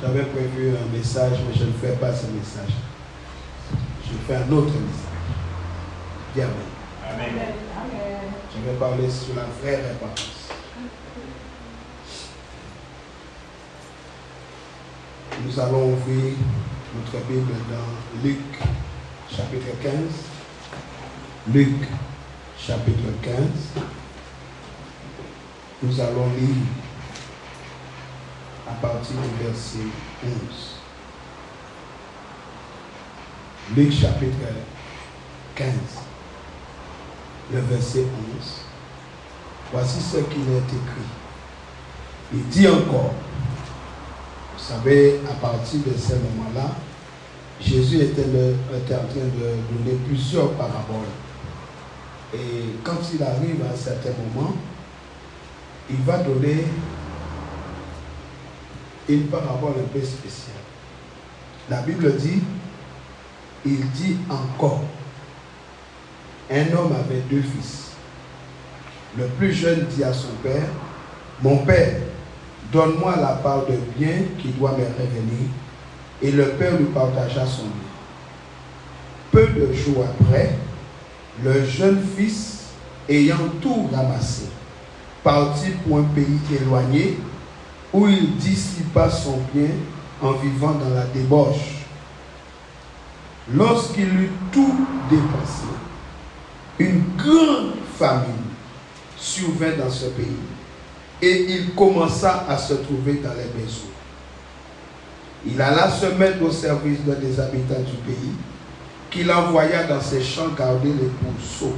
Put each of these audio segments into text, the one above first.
J'avais prévu un message, mais je ne ferai pas ce message. Je fais un autre message. Bien, amen. Amen. Je vais parler sur la vraie réponse. Nous allons ouvrir notre Bible dans Luc, chapitre 15. Luc, chapitre 15. Nous allons lire à partir du verset 11. Luc, chapitre 15, le verset 11. Voici ce qu'il est écrit. Il dit encore, vous savez, à partir de ce moment-là, Jésus était en train de donner plusieurs paraboles. Et quand il arrive à un certain moment, il va donner une parabole un peu spéciale. La Bible dit, il dit encore, un homme avait 2 fils. Le plus jeune dit à son père, mon père, donne-moi la part de bien qui doit me revenir. Et le père lui partagea son bien. Peu de jours après, le jeune fils, ayant tout ramassé, partit pour un pays éloigné, où il dissipa son bien en vivant dans la débauche. Lorsqu'il eut tout dépensé, une grande famine survint dans ce pays, et il commença à se trouver dans les besoins. Il alla se mettre au service d'un des habitants du pays, qu'il envoya dans ses champs garder les pourceaux.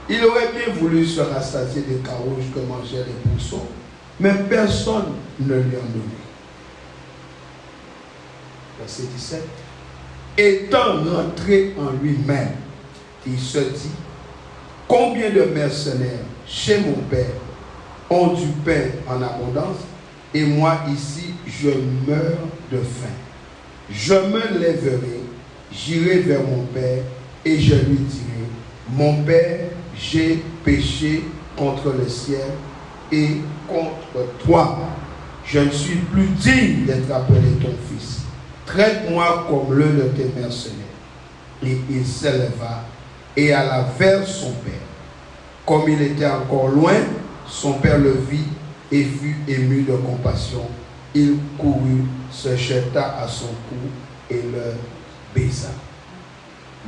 Il aurait bien voulu se rassasier des carouges que mangeaient les pourceaux, mais personne ne lui en donnait. Verset 17. Étant rentré en lui-même, il se dit, combien de mercenaires chez mon père ont du pain en abondance, et moi ici je meurs de faim. Je me lèverai, j'irai vers mon père, et je lui dirai, mon père, j'ai péché contre le ciel et contre toi. Je ne suis plus digne d'être appelé ton fils. Traite-moi comme l'un de tes mercenaires. Et il s'éleva et alla vers son père. Comme il était encore loin, son père le vit et fut ému de compassion. Il courut, se jeta à son cou et le baisa.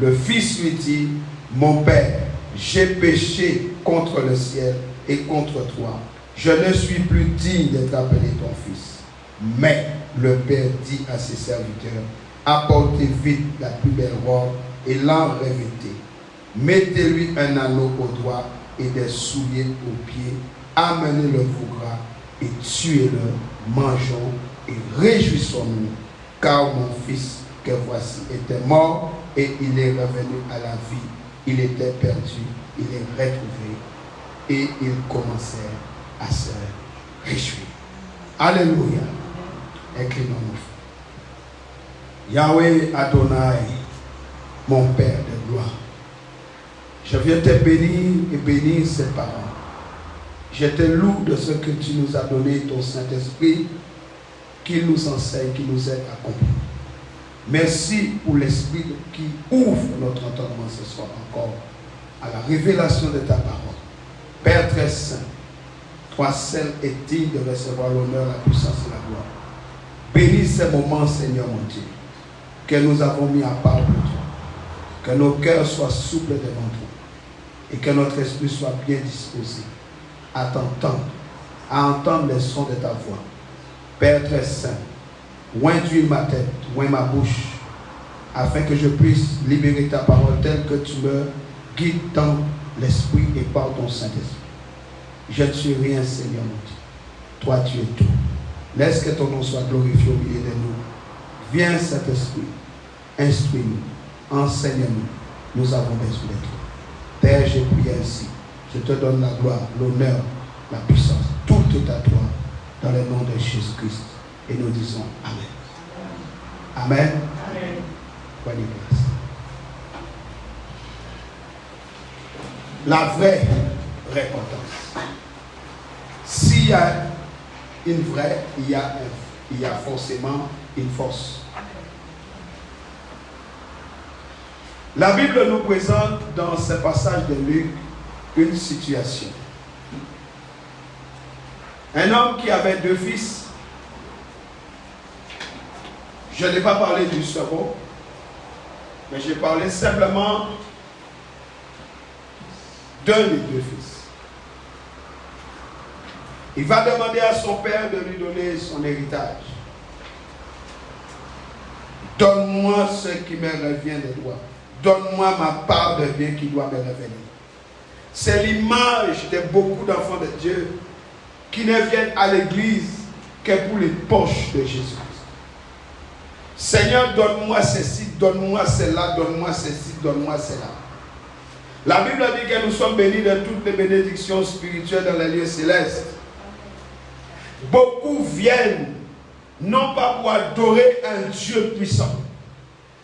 Le fils lui dit, mon père, j'ai péché contre le ciel et contre toi. Je ne suis plus digne d'être appelé ton fils. Mais le père dit à ses serviteurs, apportez vite la plus belle robe et l'en revêtez. Mettez-lui un anneau au doigt et des souliers aux pieds. Amenez le veau gras et tuez-le. Mangeons et réjouissons-nous, car mon fils que voici était mort et il est revenu à la vie. Il était perdu, il est retrouvé. Et ils commencèrent à se réjouir. Alléluia. Inclinons-nous. Yahweh Adonai, mon Père de gloire, je viens te bénir et bénir ses parents. Je te loue de ce que tu nous as donné, ton Saint-Esprit, qui nous enseigne, qui nous aide à comprendre. Merci pour l'Esprit qui ouvre notre entendement ce soir encore à la révélation de ta parole. Père très saint, toi seul es digne de recevoir l'honneur, la puissance et la gloire. Bénis ces moments, Seigneur mon Dieu, que nous avons mis à part pour toi. Que nos cœurs soient souples devant toi et que notre esprit soit bien disposé à t'entendre, à entendre les sons de ta voix. Père très saint, oins-tu ma tête, oins ma bouche, afin que je puisse libérer ta parole telle que tu me guides dans l'esprit et par ton Saint-Esprit. Je ne suis rien, Seigneur mon Dieu. Toi, tu es tout. Laisse que ton nom soit glorifié au milieu de nous. Viens, Saint-Esprit, instruis-nous, enseigne-nous. Nous avons besoin de toi. Père, j'ai prié ainsi. Je te donne la gloire, l'honneur, la puissance. Tout est à toi, dans le nom de Jésus-Christ. Et nous disons Amen. Amen. Amen. Prenez place. La vraie repentance. Si S'il y a une vraie, il y a forcément une fausse. La Bible nous présente dans ce passage de Luc une situation. Un homme qui avait 2 fils. Je n'ai pas parlé du second, mais j'ai parlé simplement d'un des 2 fils. Il va demander à son père de lui donner son héritage. Donne-moi ce qui me revient de droit. Donne-moi ma part de bien qui doit me revenir. C'est l'image de beaucoup d'enfants de Dieu qui ne viennent à l'église que pour les poches de Jésus. Seigneur, donne-moi ceci, donne-moi cela, donne-moi ceci, donne-moi cela. La Bible dit que nous sommes bénis de toutes les bénédictions spirituelles dans les lieux célestes. Beaucoup viennent, non pas pour adorer un Dieu puissant,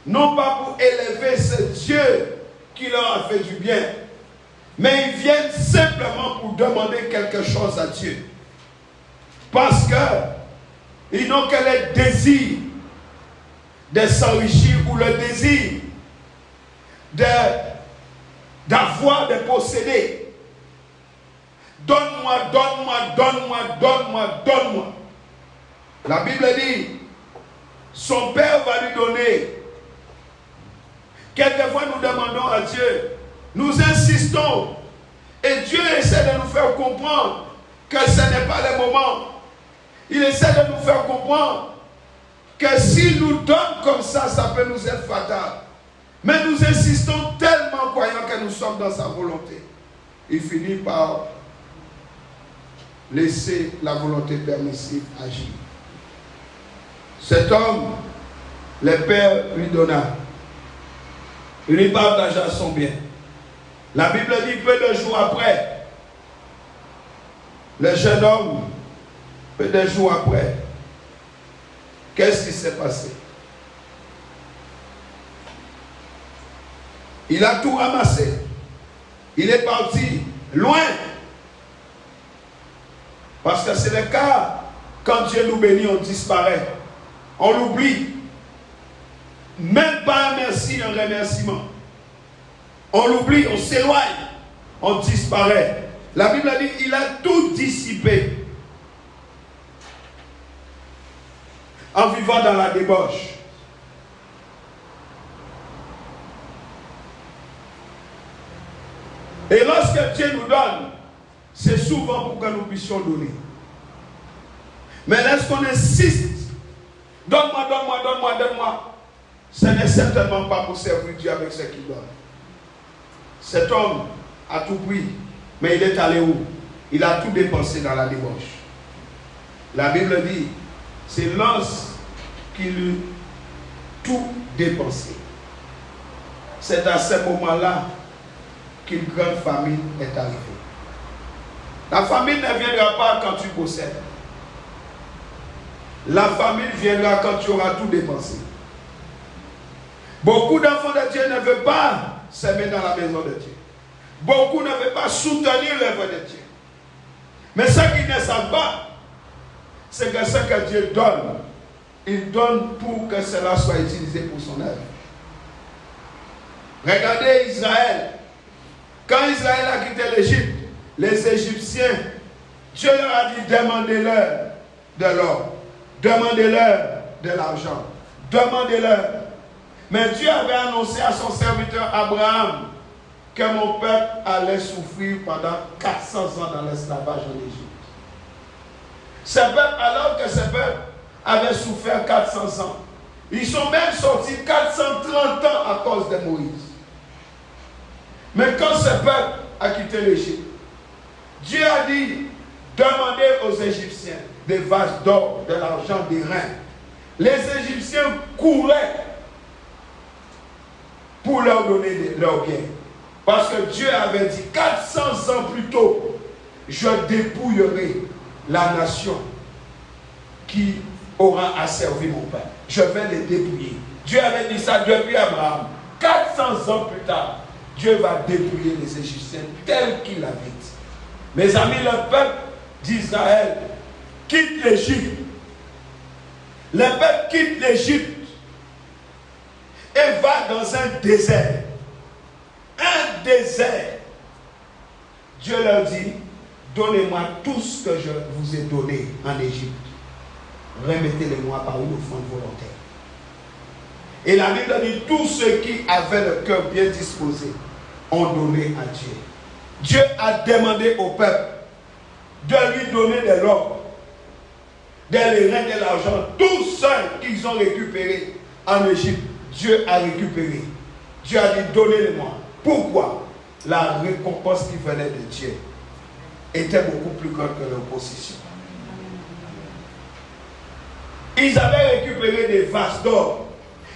non pas pour élever ce Dieu qui leur a fait du bien, mais ils viennent simplement pour demander quelque chose à Dieu. Parce qu'ils n'ont que le désir de s'enrichir ou le désir d'avoir, de posséder. Donne-moi, donne-moi, donne-moi, donne-moi, donne-moi. La Bible dit, son père va lui donner. Quelquefois nous demandons à Dieu, nous insistons, et Dieu essaie de nous faire comprendre que ce n'est pas le moment. Il essaie de nous faire comprendre que s'il nous donne comme ça, ça peut nous être fatal. Mais nous insistons tellement, croyant que nous sommes dans sa volonté. Il finit par laisser la volonté permissive agir. Cet homme, le père lui donna. Il lui partagea son bien. La Bible dit peu de jours après, le jeune homme, peu de jours après, qu'est-ce qui s'est passé? Il a tout ramassé. Il est parti loin. Parce que c'est le cas, quand Dieu nous bénit, on disparaît. On l'oublie. Même pas un merci, un remerciement. On l'oublie, on s'éloigne, on disparaît. La Bible dit, il a tout dissipé. En vivant dans la débauche. Et lorsque Dieu nous donne, c'est souvent pour que nous puissions donner. Mais lorsqu'on insiste, donne-moi, donne-moi, donne-moi, donne-moi, ce n'est certainement pas pour servir Dieu avec ce qu'il donne. Cet homme a tout pris, mais il est allé où? Il a tout dépensé dans la débauche. La Bible dit, c'est lorsqu'il eut tout dépensé. C'est à ce moment-là qu'une grande famine est arrivée. La famine ne viendra pas quand tu possèdes. La famine viendra quand tu auras tout dépensé. Beaucoup d'enfants de Dieu ne veulent pas s'aimer dans la maison de Dieu. Beaucoup ne veulent pas soutenir l'œuvre de Dieu. Mais ce qu'ils ne savent pas, c'est que ce que Dieu donne, il donne pour que cela soit utilisé pour son œuvre. Regardez Israël. Quand Israël a quitté l'Égypte, les Égyptiens, Dieu leur a dit, demandez-leur de l'or, demandez-leur de l'argent, demandez-leur. Mais Dieu avait annoncé à son serviteur Abraham que mon peuple allait souffrir pendant 400 ans dans l'esclavage en Égypte. Ce peuple, alors que ce peuple avait souffert 400 ans, ils sont même sortis 430 ans à cause de Moïse. Mais quand ce peuple a quitté l'Égypte, Dieu a dit, demandez aux Égyptiens des vases d'or, de l'argent, des reins. Les Égyptiens couraient pour leur donner leurs biens. Parce que Dieu avait dit, 400 ans plus tôt, je dépouillerai la nation qui aura asservi mon Père. Je vais les dépouiller. Dieu avait dit ça depuis Abraham. 400 ans plus tard, Dieu va dépouiller les Égyptiens tels qu'il l'avait dit. Mes amis, le peuple d'Israël quitte l'Égypte, le peuple quitte l'Égypte et va dans un désert. Un désert. Dieu leur dit, donnez-moi tout ce que je vous ai donné en Égypte. Remettez-le-moi par une offrande volontaire. Et la Bible dit, tous ceux qui avaient le cœur bien disposé ont donné à Dieu. Dieu a demandé au peuple de lui donner de l'or, des reins, de l'argent, tout ce qu'ils ont récupéré en Égypte. Dieu a récupéré. Dieu a dit, donnez-le-moi. Pourquoi? La récompense qui venait de Dieu était beaucoup plus grande que leur possession. Ils avaient récupéré des vases d'or.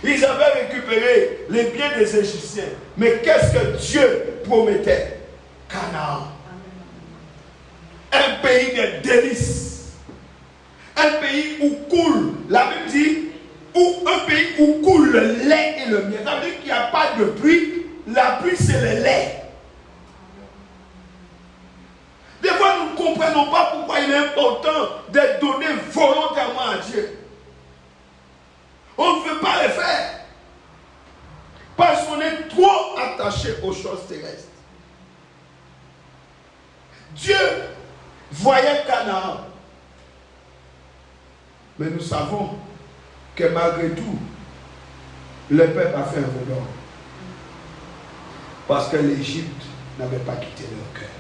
Ils avaient récupéré les biens des Égyptiens. Mais qu'est-ce que Dieu promettait? Canaan. Un pays de délices. Un pays où coule, la Bible dit, un pays où coule le lait et le miel. Ça veut dire qu'il n'y a pas de pluie. La pluie, c'est le lait. Des fois, nous ne comprenons pas pourquoi il est important de donner volontairement à Dieu. On ne veut pas le faire. Parce qu'on est trop attaché aux choses terrestres. Dieu voyait Canaan. Mais nous savons que malgré tout, le peuple a fait un voleur. Parce que l'Égypte n'avait pas quitté leur cœur.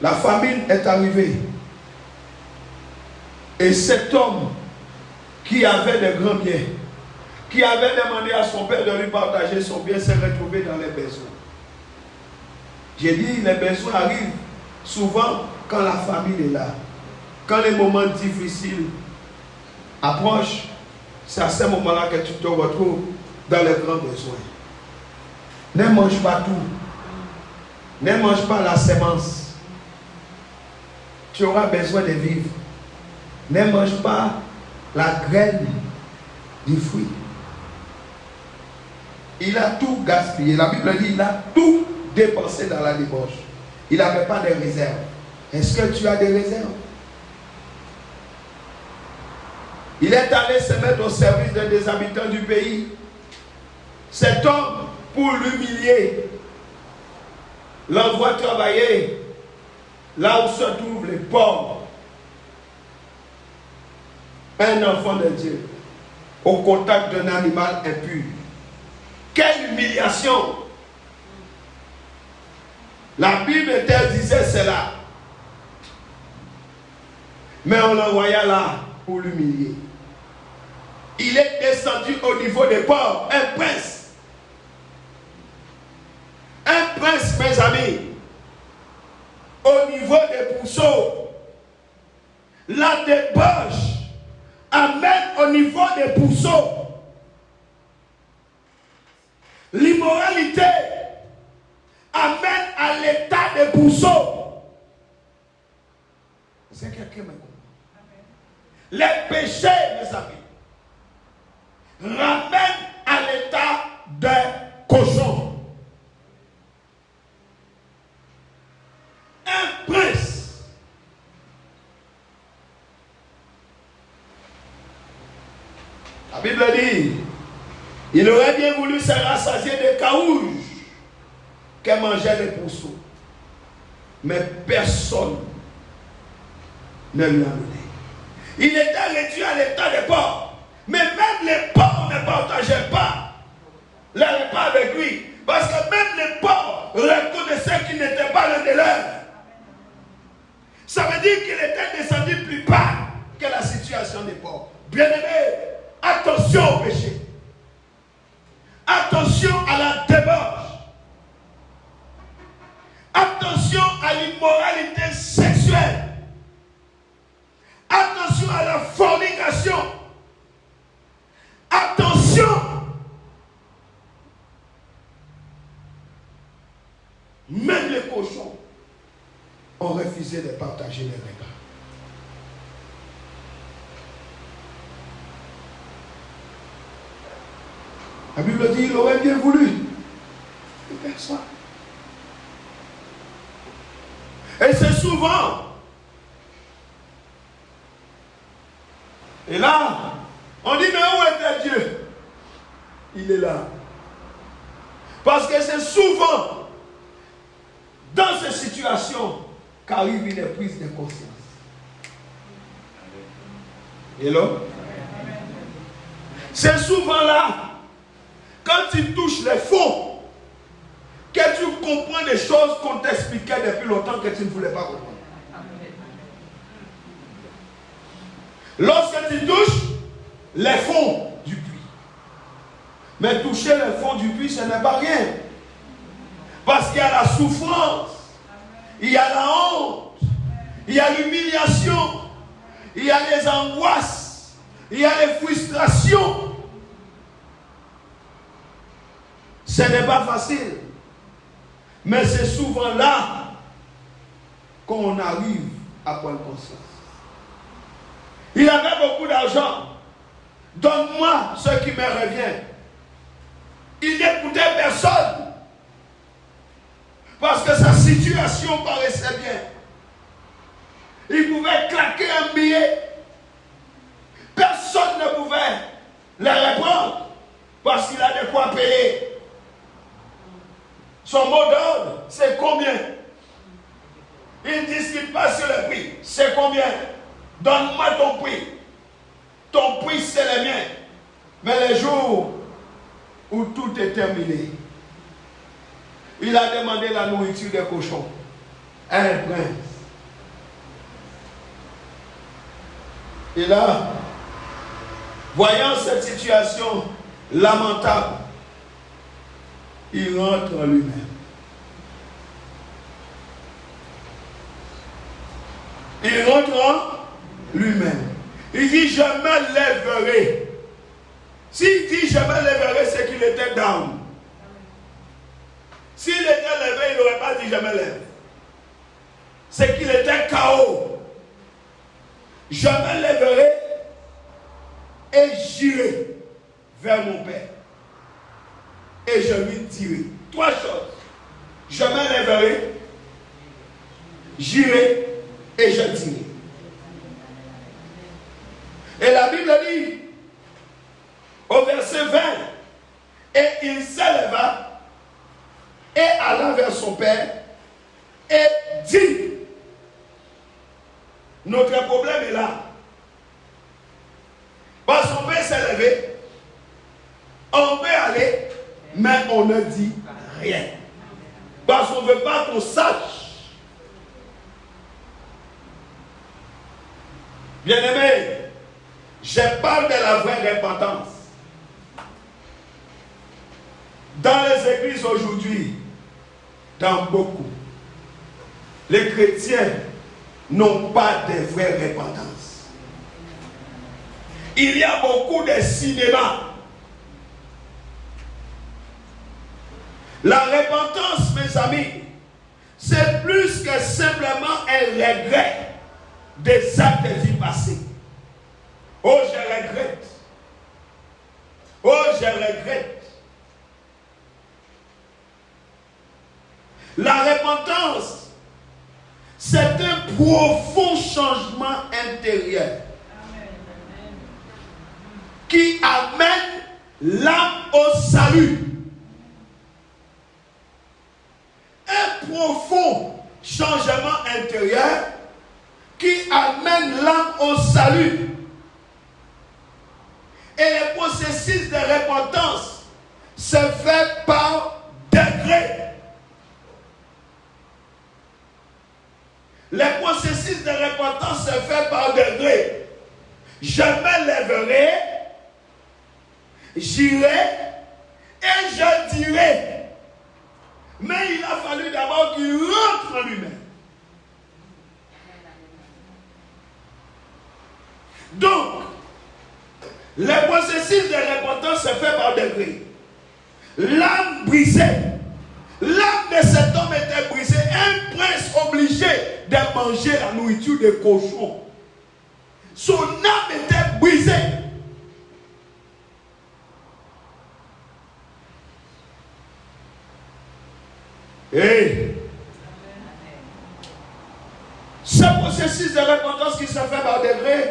La famine est arrivée. Et cet homme qui avait de grands biens, qui avait demandé à son père de lui partager son bien, s'est retrouvé dans les besoins. J'ai dit, les besoins arrivent souvent quand la famine est là. Quand les moments difficiles approchent, c'est à ce moment-là que tu te retrouves dans les grands besoins. Ne mange pas tout. Ne mange pas la sémence. Tu auras besoin de vivre. Ne mange pas la graine du fruit. Il a tout gaspillé. La Bible dit, il a tout dépensé dans la débauche. Il n'avait pas de réserve. Est-ce que tu as des réserves? Il est allé se mettre au service des habitants du pays. Cet homme, pour l'humilier, l'envoie travailler là où se trouvent les pauvres. Un enfant de Dieu au contact d'un animal impur. Quelle humiliation! La Bible disait cela. Mais on l'envoya là pour l'humilier. Il est descendu au niveau des pauvres, un prince. Un prince, mes amis, au niveau des pourceaux. La débauche amène au niveau des pourceaux. L'immoralité amène à l'état des pourceaux. C'est quelqu'un me comprend. Les péchés, mes amis, ramènent à l'état d'un cochon. Un prince. La Bible dit, il aurait bien voulu se rassasier des carouges que mangeaient les pourceaux. Mais personne ne lui a donné. Il était réduit à l'état des pauvres. Mais même les pauvres ne partageaient pas les repas avec lui. Parce que même les pauvres reconnaissaient qu'il n'était pas l'un des leurs. Ça veut dire qu'il était descendu plus bas que la situation des pauvres. Bien-aimés, attention au péché. Attention à la débauche. Attention à l'immoralité sexuelle. Attention à la fornication. Attention. Même les cochons ont refusé de partager les repas. La Bible dit qu'il aurait bien voulu. Et personne. Et c'est souvent. Et là, on dit, mais où était Dieu? Il est là. Parce que c'est souvent dans ces situations qu'arrive une prise de conscience. Hello? C'est souvent là, quand tu touches les fonds, que tu comprends des choses qu'on t'expliquait depuis longtemps que tu ne voulais pas comprendre. Lorsque tu touches les fonds du puits. Mais toucher les fonds du puits, ce n'est pas rien. Parce qu'il y a la souffrance, il y a la honte, il y a l'humiliation, il y a les angoisses, il y a les frustrations. Ce n'est pas facile. Mais c'est souvent là qu'on arrive à prendre conscience. Il avait beaucoup d'argent. Donne-moi ce qui me revient. Il n'écoutait personne. Parce que sa situation paraissait bien. Il pouvait claquer un billet. Personne ne pouvait le reprendre. Parce qu'il a de quoi payer. Son mot d'ordre, c'est combien? Il ne discute pas sur le prix. C'est combien? Donne-moi ton prix. Ton prix, c'est le mien. Mais les jours où tout est terminé, il a demandé la nourriture des cochons. Un prince. Et là, voyant cette situation lamentable, il rentre en lui-même. Il rentre en lui-même. Il dit, je me lèverai. S'il dit, je me lèverai, c'est qu'il était down. S'il était levé, il n'aurait pas dit, je me lève. C'est qu'il était KO. Je me lèverai et j'irai vers mon Père. Et je lui dirai 3 choses. Je me lèverai, j'irai et je dirai. Et la Bible dit, au verset 20, et il s'éleva et alla vers son Père et dit, notre problème est là. Parce qu'on peut s'élever, on peut aller, mais on ne dit rien. Parce qu'on ne veut pas qu'on sache. Bien-aimé, je parle de la vraie repentance. Dans les églises aujourd'hui, dans beaucoup, les chrétiens n'ont pas de vraie repentance. Il y a beaucoup de cinéma. La repentance, mes amis, c'est plus que simplement un regret des actes du passé. Oh, je regrette. Oh, je regrette. La repentance, c'est un profond changement intérieur qui amène l'âme au salut. Un profond changement intérieur qui amène l'âme au salut. Et le processus de repentance se fait par degrés. Le processus de repentance se fait par degrés. Je me lèverai, j'irai et je dirai. Mais il a fallu d'abord qu'il rentre en lui-même. Donc, le processus de repentance se fait par degrés. L'âme brisée. L'âme de cet homme était brisée. Un prince obligé de manger la nourriture des cochons. Son âme était brisée. processus de repentance qui se fait par degré,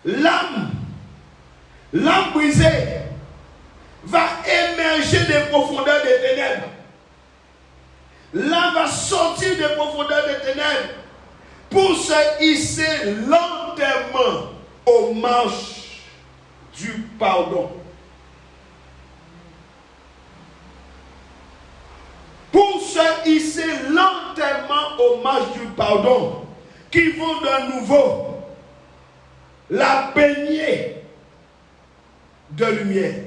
l'âme brisée va émerger des profondeurs des ténèbres. L'âme va sortir des profondeurs des ténèbres pour se hisser lentement aux marches du pardon. Pour se hisser lentement aux marches du pardon, qui vont de nouveau la baigner de lumière.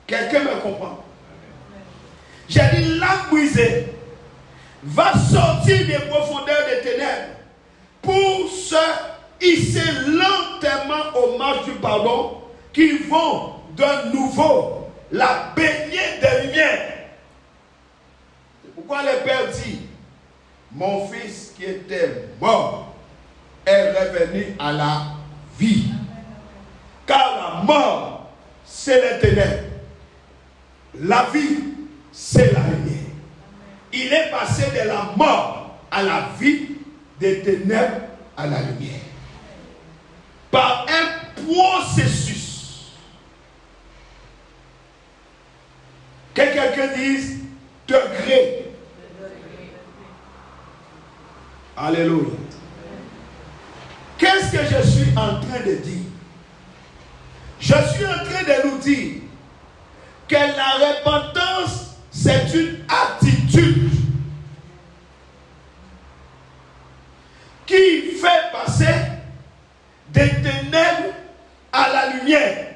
Quelqu'un me comprend? J'ai dit, l'âme brisée va sortir des profondeurs des ténèbres pour se hisser lentement aux marches du pardon, qui vont de nouveau la baigner de lumière. Pourquoi le Père dit, mon fils qui était mort est revenu à la vie. Car la mort, c'est les ténèbres. La vie, c'est la lumière. Il est passé de la mort à la vie, des ténèbres à la lumière. Par un processus. Que quelqu'un dise degré. Alléluia. Qu'est-ce que je suis en train de dire? Je suis en train de nous dire que la repentance, c'est une attitude qui fait passer des ténèbres à la lumière.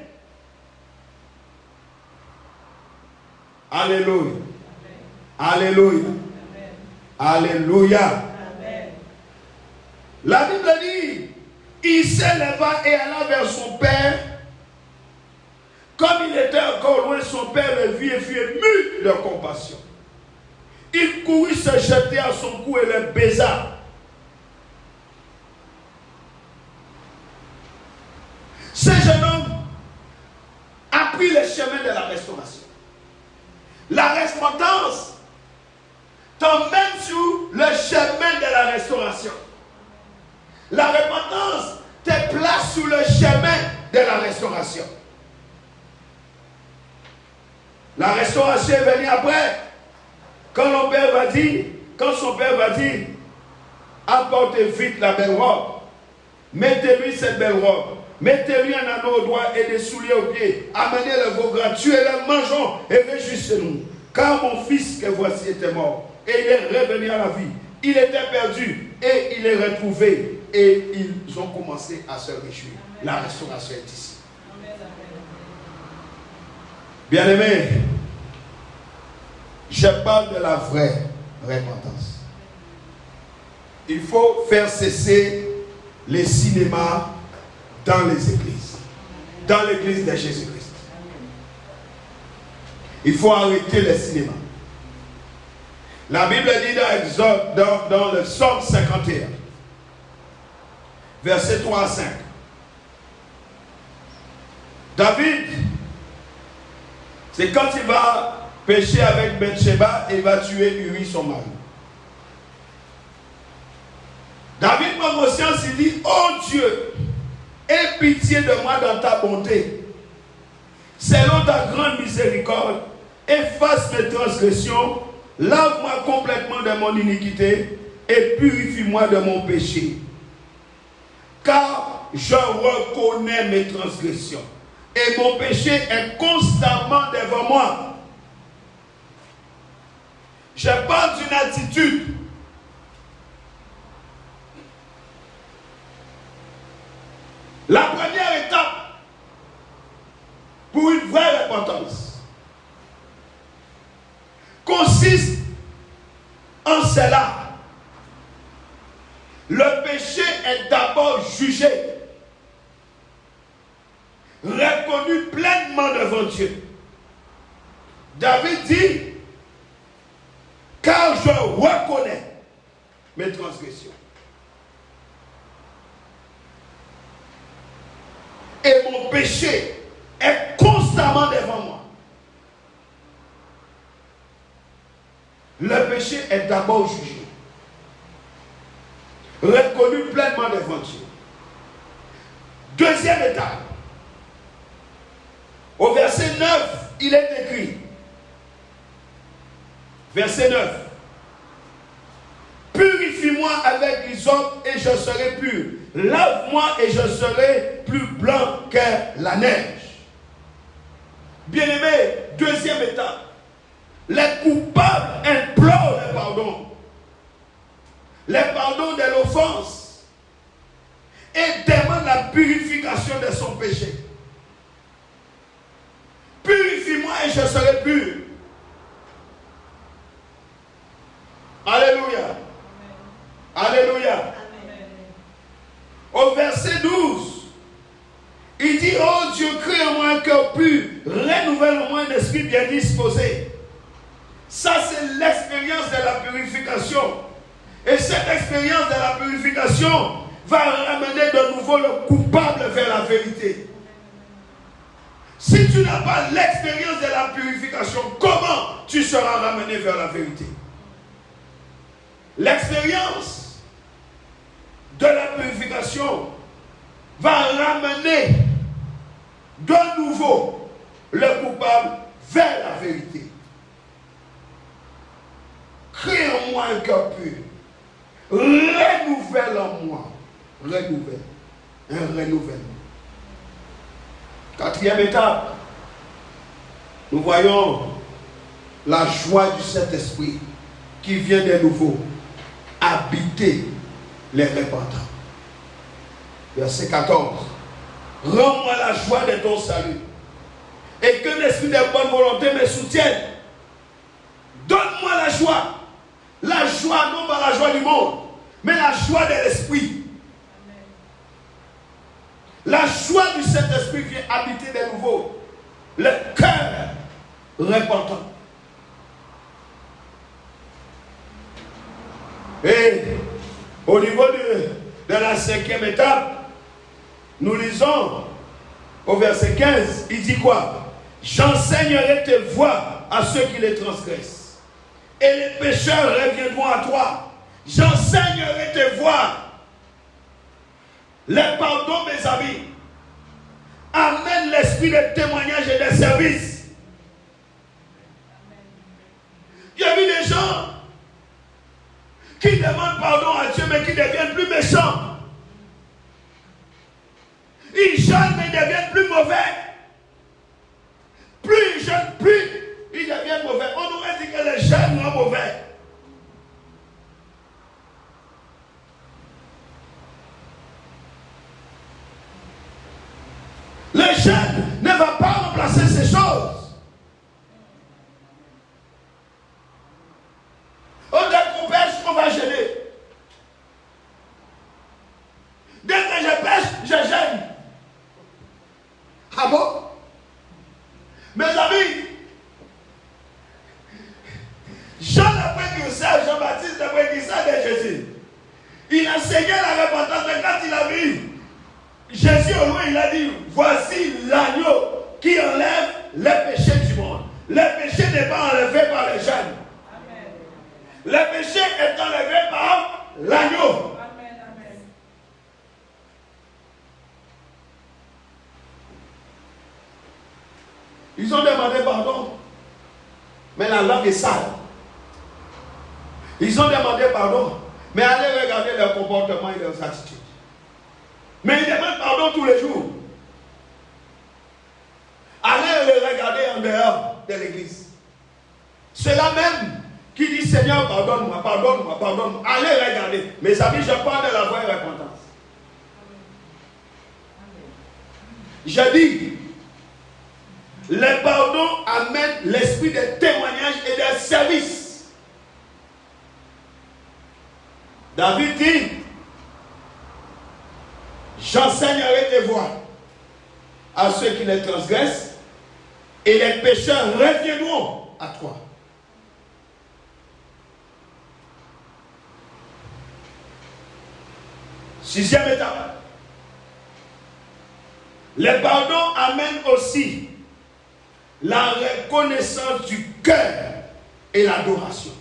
Alléluia. Alléluia. Alléluia. La Bible dit, il s'éleva et alla vers son père. Comme il était encore loin, son père le vit et fut ému de compassion. Il courut se jeter à son cou et le baisa. Ce jeune homme a pris le chemin de la restauration. La repentance t'emmène sur le chemin de la restauration. La repentance te place sur le chemin de la restauration. La restauration est venue après. Quand son père va dire, apportez vite la belle robe. Mettez-lui cette belle robe. Mettez-lui un anneau au doigt et des souliers aux pieds. Amenez le veau gras, tuez-le, mangeons et réjouissez-nous. Car mon fils que voici était mort et il est revenu à la vie. Il était perdu et il est retrouvé. Et ils ont commencé à se réjouir. La restauration est ici. Bien-aimés, je parle de la vraie repentance. Il faut faire cesser les cinémas dans les églises. Dans l'église de Jésus-Christ. Il faut arrêter les cinémas. La Bible dit dans le Psaume 51, versets 3 à 5. David, c'est quand il va pécher avec Bathsheba et il va tuer Uri, son mari. David prend conscience, il dit, oh Dieu, aie pitié de moi dans ta bonté. Selon ta grande miséricorde, efface mes transgressions, lave-moi complètement de mon iniquité et purifie-moi de mon péché. Car je reconnais mes transgressions et mon péché est constamment devant moi. Je parle d'une attitude. La première étape pour une vraie repentance consiste en cela. Le péché est d'abord jugé, reconnu pleinement devant Dieu. David dit, car je reconnais mes transgressions. Et mon péché est constamment devant moi. Le péché est d'abord jugé. reconnu pleinement devant Dieu. Deuxième étape. Au verset 9, il est écrit. Verset 9. Purifie-moi avec l'hysope et je serai pur. Lave-moi et je serai plus blanc que la neige. Bien-aimé, deuxième étape. Les coupables implorent le pardon. Le pardon de l'offense. Et demandent la purification de son péché. Purifie-moi et je serai pur. Alléluia. Alléluia. Amen. Au verset 12, il dit, oh Dieu, crée en moi un cœur pur, renouvelle en moi un esprit bien disposé. Ça, c'est l'expérience de la purification. Et cette expérience de la purification va ramener de nouveau le coupable vers la vérité. Si tu n'as pas l'expérience de la purification, comment tu seras ramené vers la vérité? L'expérience de la purification va ramener de nouveau le coupable vers la vérité. Crée en moi un cœur pur. Renouvelle en moi. Renouvelle. Un renouvellement. Quatrième étape. Nous voyons la joie du Saint-Esprit qui vient de nouveau habiter les repentants. Verset 14. Rends-moi la joie de ton salut et que l'esprit de bonne volonté me soutienne. Donne-moi la joie. La joie, non pas la joie du monde, mais la joie de l'esprit. La joie du Saint-Esprit vient habiter de nouveau le cœur repentant. Et au niveau de la cinquième étape, nous lisons au verset 15, il dit quoi? J'enseignerai tes voies à ceux qui les transgressent. Et les pécheurs reviendront à toi. J'enseignerai tes voies. Le pardon, mes amis, amène l'esprit de témoignage et de service. Il y a vu des gens qui demandent pardon à Dieu, mais qui deviennent plus méchants. Ils jeûnent, mais ils deviennent plus mauvais. Plus ils jeûnent, plus ils deviennent mauvais. On aurait dit que les jeûnes sont mauvais. Le jeûne ne va pas remplacer ces choses. Dès qu'on pêche, on va jeûner. Dès que je pêche, je jeûne. Ah bon? Mes amis, Jean le précurseur, Jean-Baptiste le précurseur de Jésus, il enseignait la repentance, mais quand il a vu Jésus au loin, il a dit, voici l'agneau qui enlève les péchés du monde. Le péché n'est pas enlevé par les jeunes. Le péché est enlevé par l'agneau. Ils ont demandé pardon, mais la langue est sale. Ils ont demandé pardon, mais allez regarder leur comportement et leurs attitudes. Mais ils demandent pardon tous les jours. Allez les regarder en dehors de l'église. Ceux-là même qui disent Seigneur, pardonne-moi, pardonne-moi, pardonne-moi. Allez regarder. Mes amis, je parle de la vraie repentance. Je dis, le pardon amène l'esprit de témoignage et de service. David dit, j'enseignerai tes voies à ceux qui les transgressent et les pécheurs reviendront à toi. Sixième étape. Le pardon amène aussi la reconnaissance du cœur et l'adoration.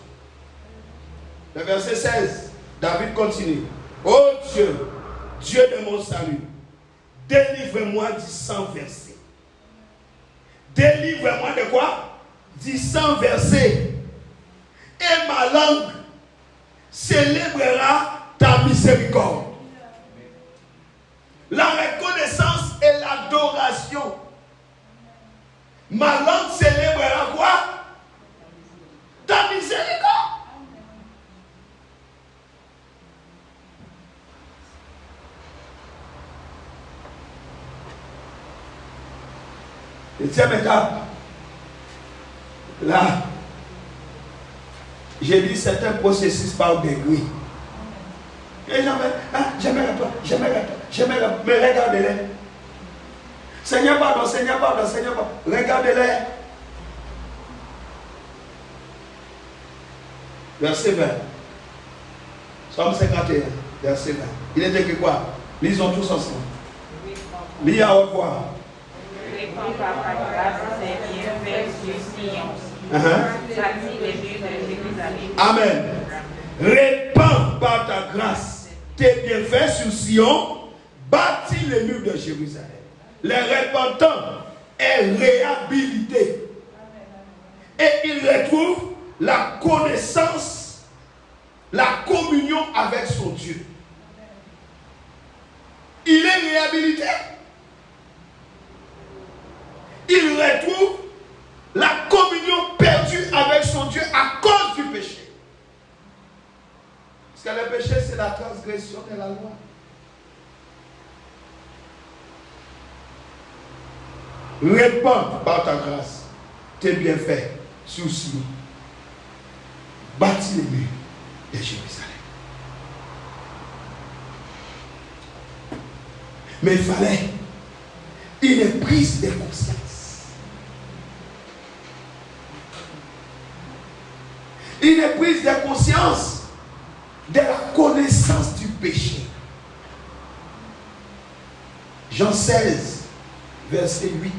Le verset 16, David continue. Oh Dieu, Dieu de mon salut, délivre-moi du sang versé. Délivre-moi de quoi? Du sang versé. Et ma langue célébrera ta miséricorde. La reconnaissance et l'adoration. Ma langue célébrera quoi? Ta miséricorde. Deuxième étape. Là, j'ai dit c'est un processus par degré. Et j'aimerais pas, mais regardez-les. Seigneur, pardon, Seigneur, regardez-les. Verset 20. Psaume 51, verset 20. Il était que quoi? Lisons tous ensemble. Lis à haute voix. Répands par ta grâce tes bienfaits sur Sion. Bâtis les murs de Jérusalem. Amen. Répands par ta grâce tes bienfaits sur Sion. Bâtis les murs de Jérusalem. Les repentants est réhabilité. Et il retrouve la connaissance, la communion avec son Dieu. Il est réhabilité. Il retrouve la communion perdue avec son Dieu à cause du péché. Parce que le péché, c'est la transgression de la loi. Répands par ta grâce tes bienfaits sur Sion. Bâtis les murs de Jérusalem. Mais il fallait une prise de conscience. Une prise de conscience de la connaissance du péché. Jean 16, verset 8.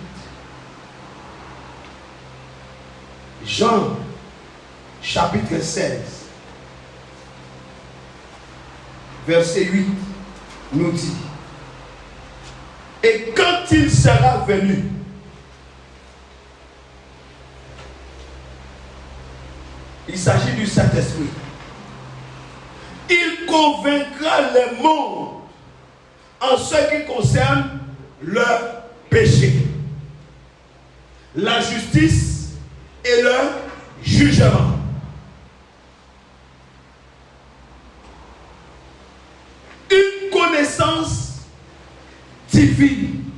Jean, chapitre 16, verset 8, nous dit: et quand il sera venu, il s'agit du Saint-Esprit, il convaincra le monde en ce qui concerne leur péché, la justice et leur jugement. Une connaissance divine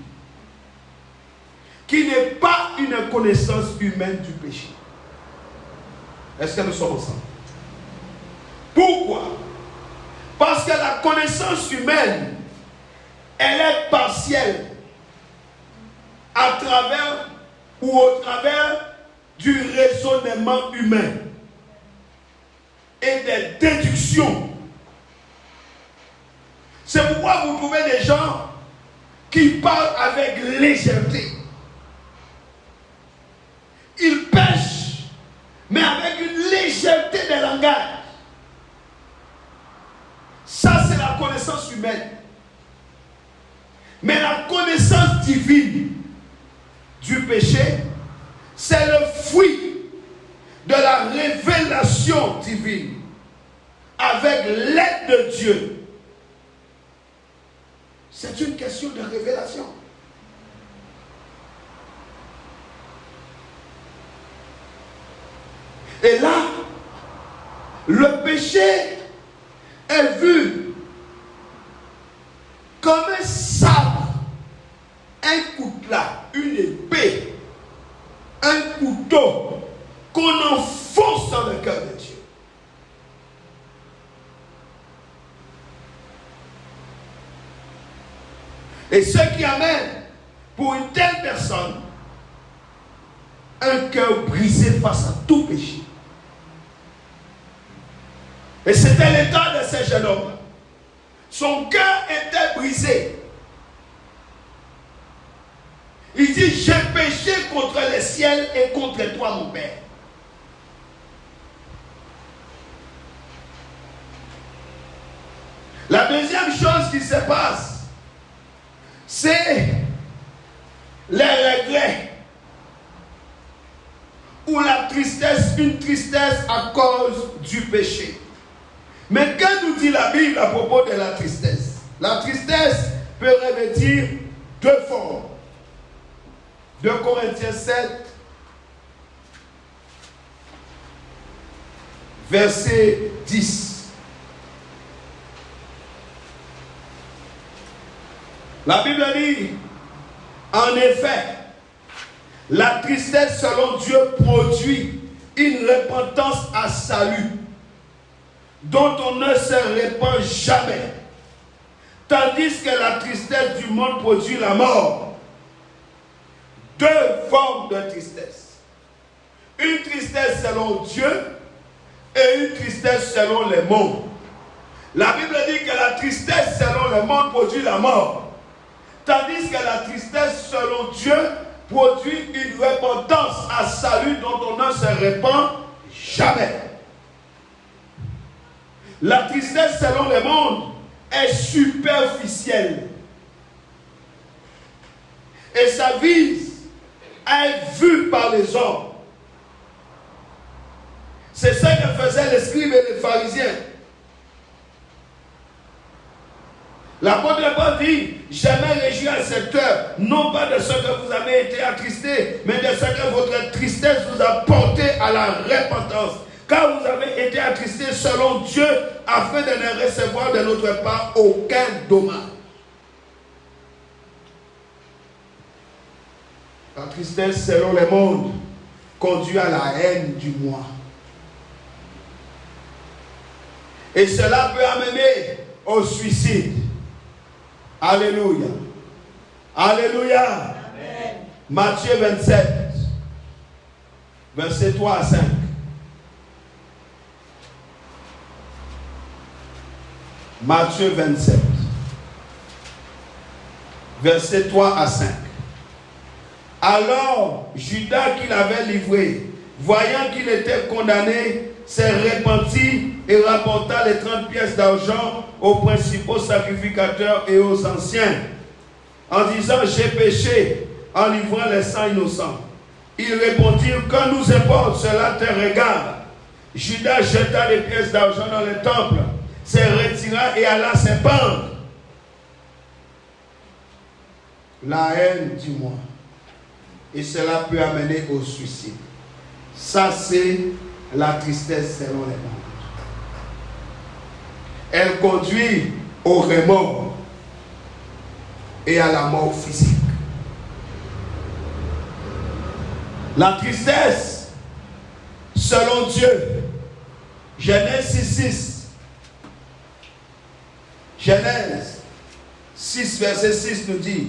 qui n'est pas une connaissance humaine du péché. Est-ce que nous sommes ensemble? Pourquoi? Parce que la connaissance humaine, elle est partielle à travers ou au travers du raisonnement humain et des déductions. C'est pourquoi vous trouvez des gens qui parlent avec légèreté. Ils pêchent, mais avec une légèreté de langage. Ça, c'est la connaissance humaine. Mais la connaissance divine du péché, c'est le fruit de la révélation divine avec l'aide de Dieu. C'est une question de révélation. Et là, le péché est vu comme un sabre, un coutelas, une épée, un couteau qu'on enfonce dans le cœur de Dieu. Et ce qui amène pour une telle personne un cœur brisé face à tout péché. Et c'était l'état de ce jeune homme. Son cœur était brisé. Il dit: j'ai péché contre le ciel et contre toi, mon Père. La Bible deuxième chose qui se passe, c'est les regrets ou la tristesse, une tristesse à cause du péché. Mais qu'est-ce que nous dit la Bible à propos de la tristesse? La tristesse peut revêtir deux formes. 2 Corinthiens 7, verset 10. La Bible dit, en effet, la tristesse selon Dieu produit une repentance à salut, dont on ne se répand jamais, tandis que la tristesse du monde produit la mort. Deux formes de tristesse. Une tristesse selon Dieu et une tristesse selon le monde. La Bible dit que la tristesse selon le monde produit la mort, tandis que la tristesse selon Dieu produit une repentance à salut dont on ne se répand jamais. La tristesse selon le monde est superficielle et ça vise à être vu par les hommes. C'est ça que faisaient les scribes et les pharisiens. L'apôtre Paul dit, jamais réjoui à cette heure, non pas de ce que vous avez été attristés, mais de ce que votre tristesse vous a porté à la repentance. Car vous avez été attristés selon Dieu, afin de ne recevoir de notre part aucun dommage. La tristesse selon le monde conduit à la haine du moi. Et cela peut amener au suicide. Alléluia. Alléluia. Amen. Matthieu 27, verset 3 à 5. Matthieu 27, verset 3 à 5. Alors, Judas qui l'avait livré, voyant qu'il était condamné, s'est repenti et rapporta les 30 pièces d'argent aux principaux sacrificateurs et aux anciens, en disant, j'ai péché en livrant les sangs innocents. Ils répondirent, que nous importe, cela te regarde. Judas jeta les pièces d'argent dans le temple, se retira et alla se pendre. La haine du moi. Et cela peut amener au suicide. Ça, c'est la tristesse selon les mondes. Elle conduit au remords et à la mort physique. La tristesse selon Dieu. Genèse 6. Genèse 6, verset 6 nous dit,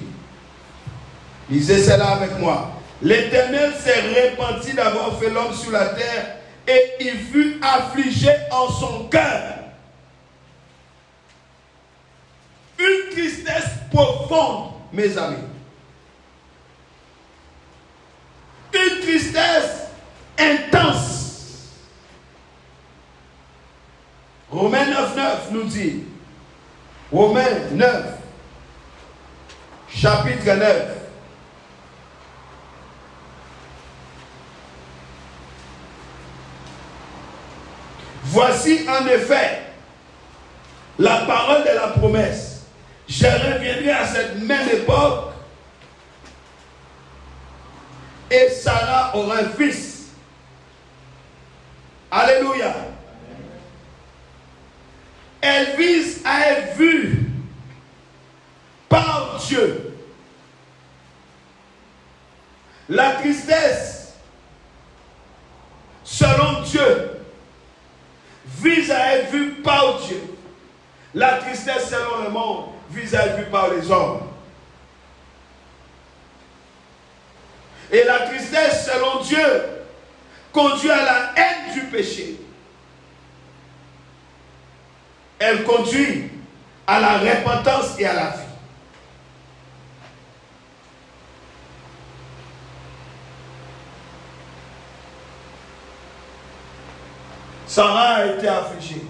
lisez cela avec moi. L'Éternel s'est repenti d'avoir fait l'homme sur la terre et il fut affligé en son cœur. Une tristesse profonde, mes amis. Une tristesse intense. Romains 9, 9 nous dit, Romains 9, chapitre 9. Voici en effet la parole de la promesse. Je reviendrai à cette même époque et Sarah aura un fils. Alléluia. Elle vise à être vue par Dieu. La tristesse, selon Dieu, vise à être vue par Dieu. La tristesse selon le monde vise à être vue par les hommes. Et la tristesse selon Dieu conduit à la haine du péché. Elle conduit à la repentance et à la vie. Sarah a été affligée.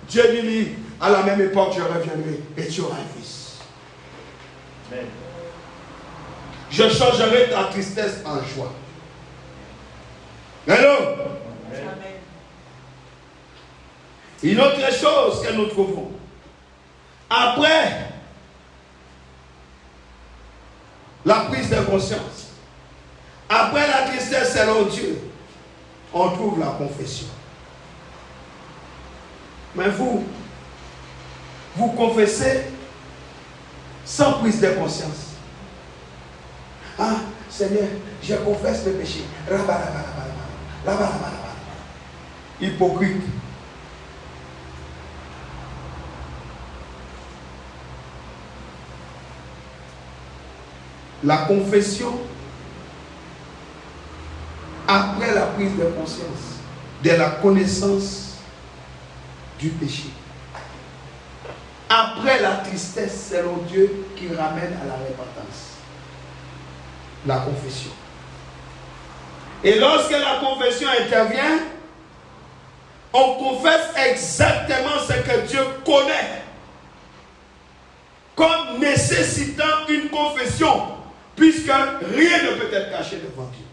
Dieu lui dit, à la même époque, je reviendrai et tu auras un fils. Amen. Je changerai ta tristesse en joie. Hello? Amen. Une autre chose que nous trouvons. Après la prise de conscience, après la tristesse selon Dieu, on trouve la confession. Mais vous confessez sans prise de conscience. Ah, Seigneur, je confesse mes péchés. Hypocrite. La confession, après la prise de conscience, de la connaissance du péché. Après la tristesse, selon Dieu, qui ramène à la repentance. La confession. Et lorsque la confession intervient, on confesse exactement ce que Dieu connaît, comme nécessitant une confession, puisque rien ne peut être caché devant Dieu.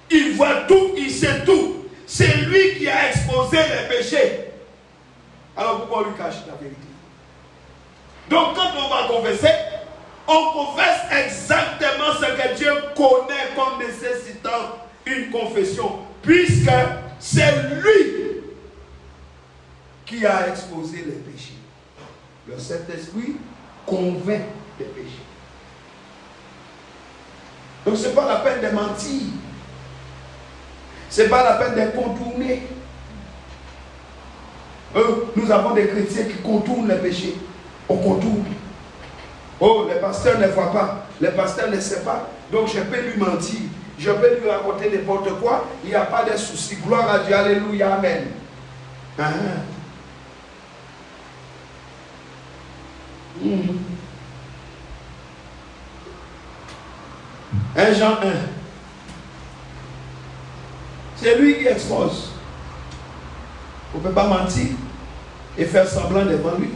Il voit tout, il sait tout. C'est lui qui a exposé les péchés. Alors pourquoi on lui cache la vérité? Donc quand on va confesser, on confesse exactement ce que Dieu connaît comme nécessitant une confession, puisque c'est lui qui a exposé les péchés. Le Saint-Esprit convainc des péchés. Donc ce n'est pas la peine de mentir. Ce n'est pas la peine de contourner. Nous avons des chrétiens qui contournent les péchés. On contourne. Oh, le pasteur ne voit pas. Le pasteur ne sait pas. Donc je peux lui mentir. Je peux lui raconter n'importe quoi. Il n'y a pas de souci. Gloire à Dieu. Alléluia. Amen. Mm. 1 Jean 1. C'est lui qui expose. On ne peut pas mentir et faire semblant devant lui.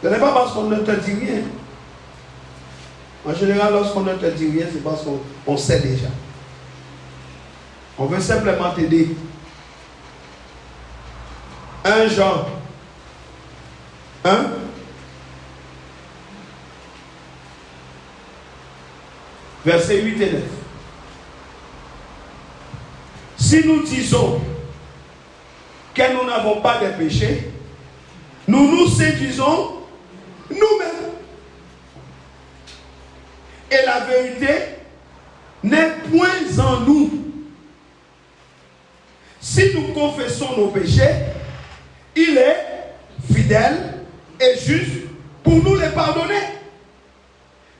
Ce n'est pas parce qu'on ne te dit rien. En général, lorsqu'on ne te dit rien, c'est parce qu'on sait déjà. On veut simplement t'aider. 1 Jean 1. Versets 8 et 9. Si nous disons que nous n'avons pas de péché, nous nous séduisons nous-mêmes. Et la vérité n'est point en nous. Si nous confessons nos péchés, il est fidèle et juste pour nous les pardonner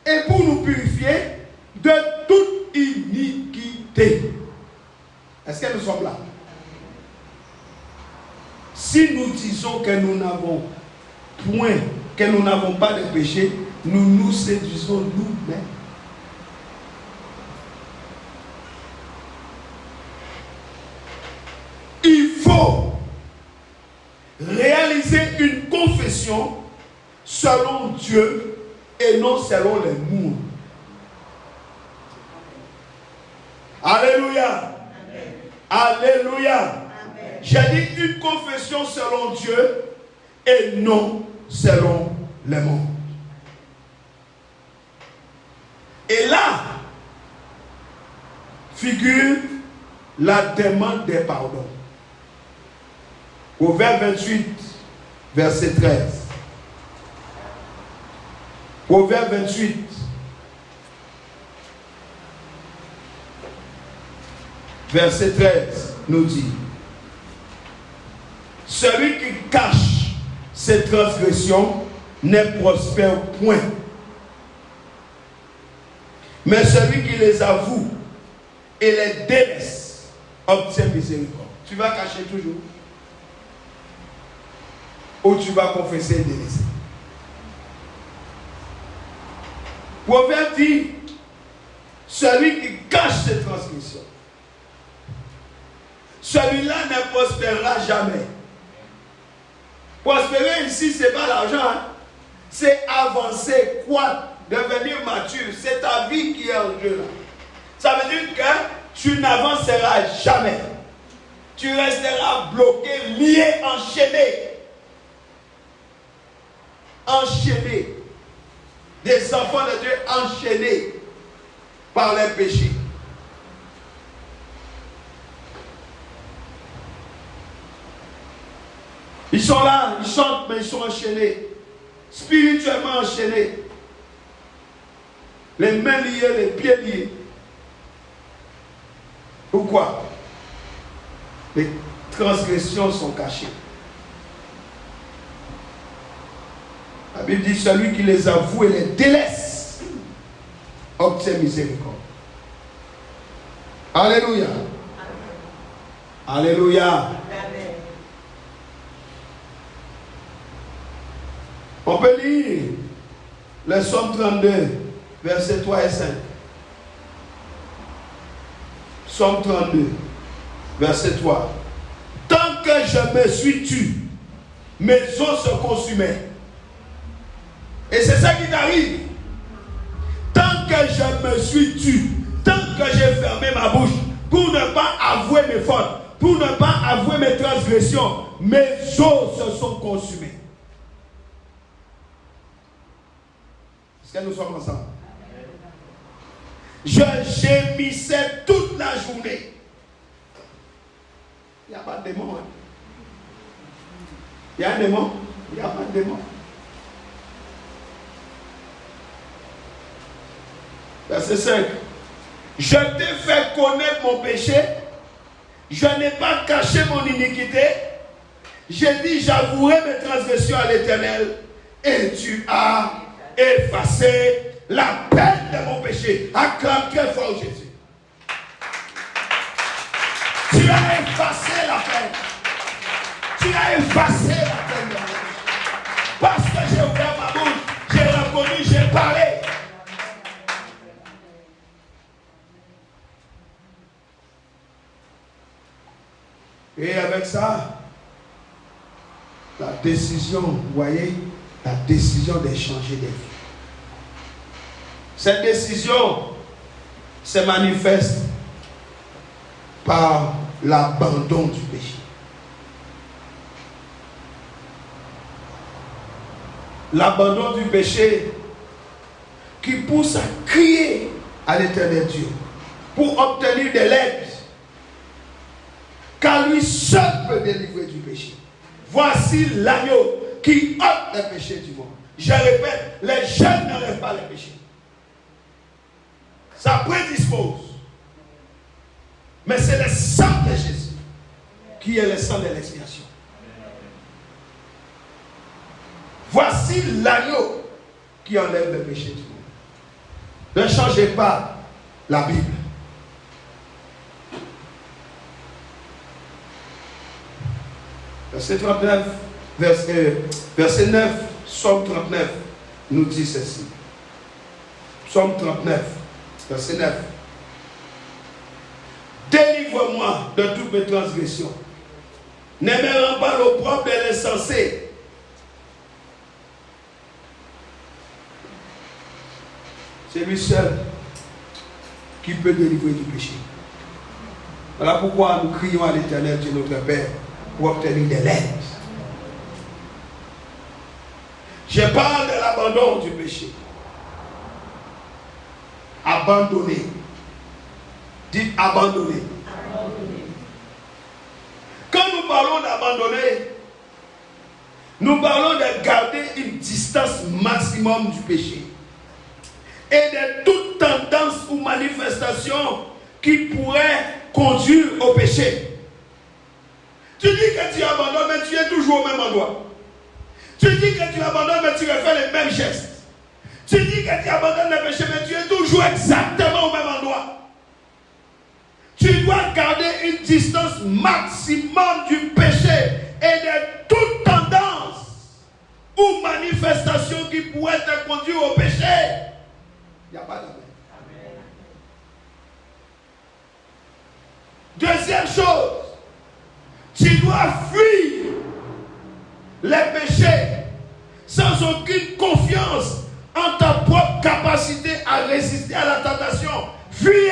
et pour nous purifier de toute iniquité. Est-ce que nous sommes là? Si nous disons que nous n'avons point, que nous n'avons pas de péché, nous nous séduisons nous-mêmes. Il faut réaliser une confession selon Dieu et non selon les murs. Alléluia. Amen. Alléluia. Amen. J'ai dit une confession selon Dieu et non selon les mondes. Et là figure la demande des pardons. Proverbe 28, verset 13. Proverbe 28. Verset 13 nous dit: celui qui cache ses transgressions ne prospère point, mais celui qui les avoue et les délaisse obtient miséricorde. Tu vas cacher toujours ou tu vas confesser et délaisser? Proverbe dit: celui qui cache ses transgressions, celui-là ne prospérera jamais. Prospérer ici, ce n'est pas l'argent. Hein. C'est avancer, croître, devenir mature. C'est ta vie qui est en jeu là. Ça veut dire que tu n'avanceras jamais. Tu resteras bloqué, lié, enchaîné. Enchaîné. Des enfants de Dieu enchaînés par les péchés. Ils sont là, ils chantent, mais ils sont enchaînés. Spirituellement enchaînés. Les mains liées, les pieds liés. Pourquoi? Les transgressions sont cachées. La Bible dit, celui qui les avoue et les délaisse obtient miséricorde. Alléluia. Alléluia. Amen. On peut lire le Psaume 32, versets 3 et 5. Psaume 32, verset 3. Tant que je me suis tu, mes os se consumaient. Et c'est ça qui t'arrive. Tant que je me suis tu, tant que j'ai fermé ma bouche pour ne pas avouer mes fautes, pour ne pas avouer mes transgressions, mes os se sont consumés. Est-ce que nous sommes ensemble? Je gémissais toute la journée. Il n'y a pas de démon. Hein? Il y a un démon? Il n'y a pas de démon. Verset 5. Je t'ai fait connaître mon péché. Je n'ai pas caché mon iniquité. J'ai dit, j'avouerai mes transgressions à l'Éternel. Et tu as effacé la peine de mon péché. Acclame très fort Jésus. Tu as effacé la peine. Tu as effacé la peine de mon péché. Parce que j'ai ouvert ma bouche, j'ai reconnu, j'ai parlé. Et avec ça, la décision, vous voyez, la décision d'échanger des vies. Cette décision se manifeste par l'abandon du péché. L'abandon du péché qui pousse à crier à l'Éternel Dieu pour obtenir de l'aide. Car lui seul peut délivrer du péché. Voici l'agneau qui ôte les péchés du monde. Je répète, les jeunes n'enlèvent pas les péchés. Ça prédispose. Mais c'est le sang de Jésus qui est le sang de l'expiation. Voici l'agneau qui enlève le péché du monde. Ne changez pas la Bible. Verset 39, verset 9, Psaume 39 nous dit ceci. Psaume 39, verset 9. Délivre-moi de toutes mes transgressions. Ne me rends pas l'opprobre de l'insensé. C'est lui seul qui peut délivrer du péché. Voilà pourquoi nous crions à l'Éternel Dieu notre Père pour obtenir de l'aide. Je parle de l'abandon du péché. Abandonner. Dites abandonner. Quand nous parlons d'abandonner, nous parlons de garder une distance maximum du péché et de toute tendance ou manifestation qui pourrait conduire au péché. Tu dis que tu abandonnes, mais tu es toujours au même endroit. Tu dis que tu abandonnes, mais tu refais les mêmes gestes. Tu dis que tu abandonnes le péché, mais tu es toujours exactement au même endroit. Tu dois garder une distance maximum du péché et de toute tendance ou manifestation qui pourrait te conduire au péché. Il n'y a pas d'amen. Deuxième chose, tu dois fuir les Fuyez.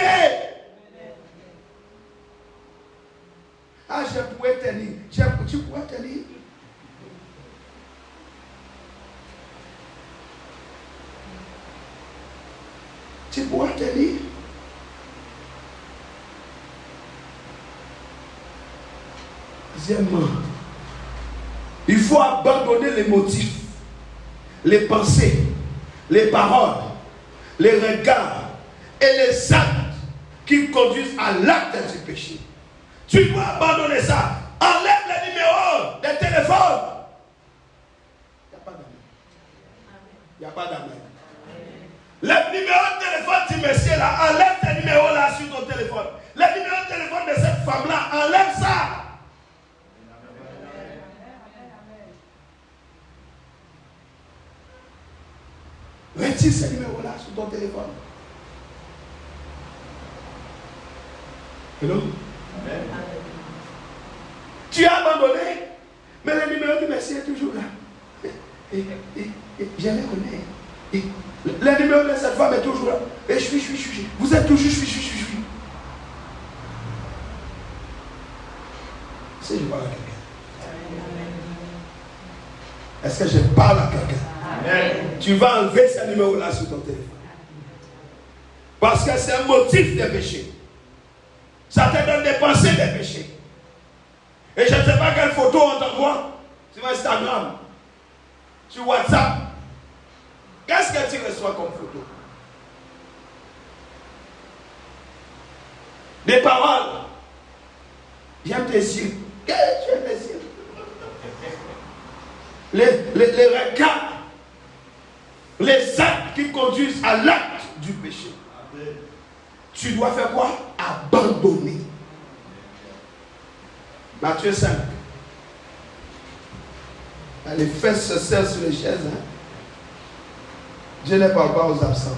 Ah, je pourrais tenir. Tu pourrais tenir. Tu pourrais tenir. Deuxièmement, il faut abandonner les motifs, les pensées, les paroles, les regards et les actes qui conduisent à l'acte du péché. Tu dois abandonner ça. Enlève les numéros des téléphones. Il n'y a pas d'amen. Il n'y a pas d'amen. Les numéros de téléphone du monsieur là, enlève tes numéros là sur ton téléphone. Les numéros de téléphone de cette femme là, enlève ça. Retire ces numéros là sur ton téléphone. Hello? Amen. Tu as abandonné, mais le numéro du Messie est toujours là. Je les connais. Le numéro de cette femme est toujours là. Et je suis. Vous êtes toujours, je suis. Si je parle à quelqu'un. Est-ce que je parle à quelqu'un? Amen. Tu vas enlever ce numéro-là sur ton téléphone. Parce que c'est un motif de péché. Ça te donne des pensées de péché. Et je ne sais pas quelle photo on t'envoie sur Instagram, sur WhatsApp. Qu'est-ce que tu reçois comme photo? Des paroles. J'aime tes yeux. J'aime tes yeux. Les regards. Les actes qui conduisent à l'acte du péché. Tu dois faire quoi? Abandonner. Matthieu 5. Les fesses se serrent sur les chaises. Hein? Dieu ne parle pas aux absents.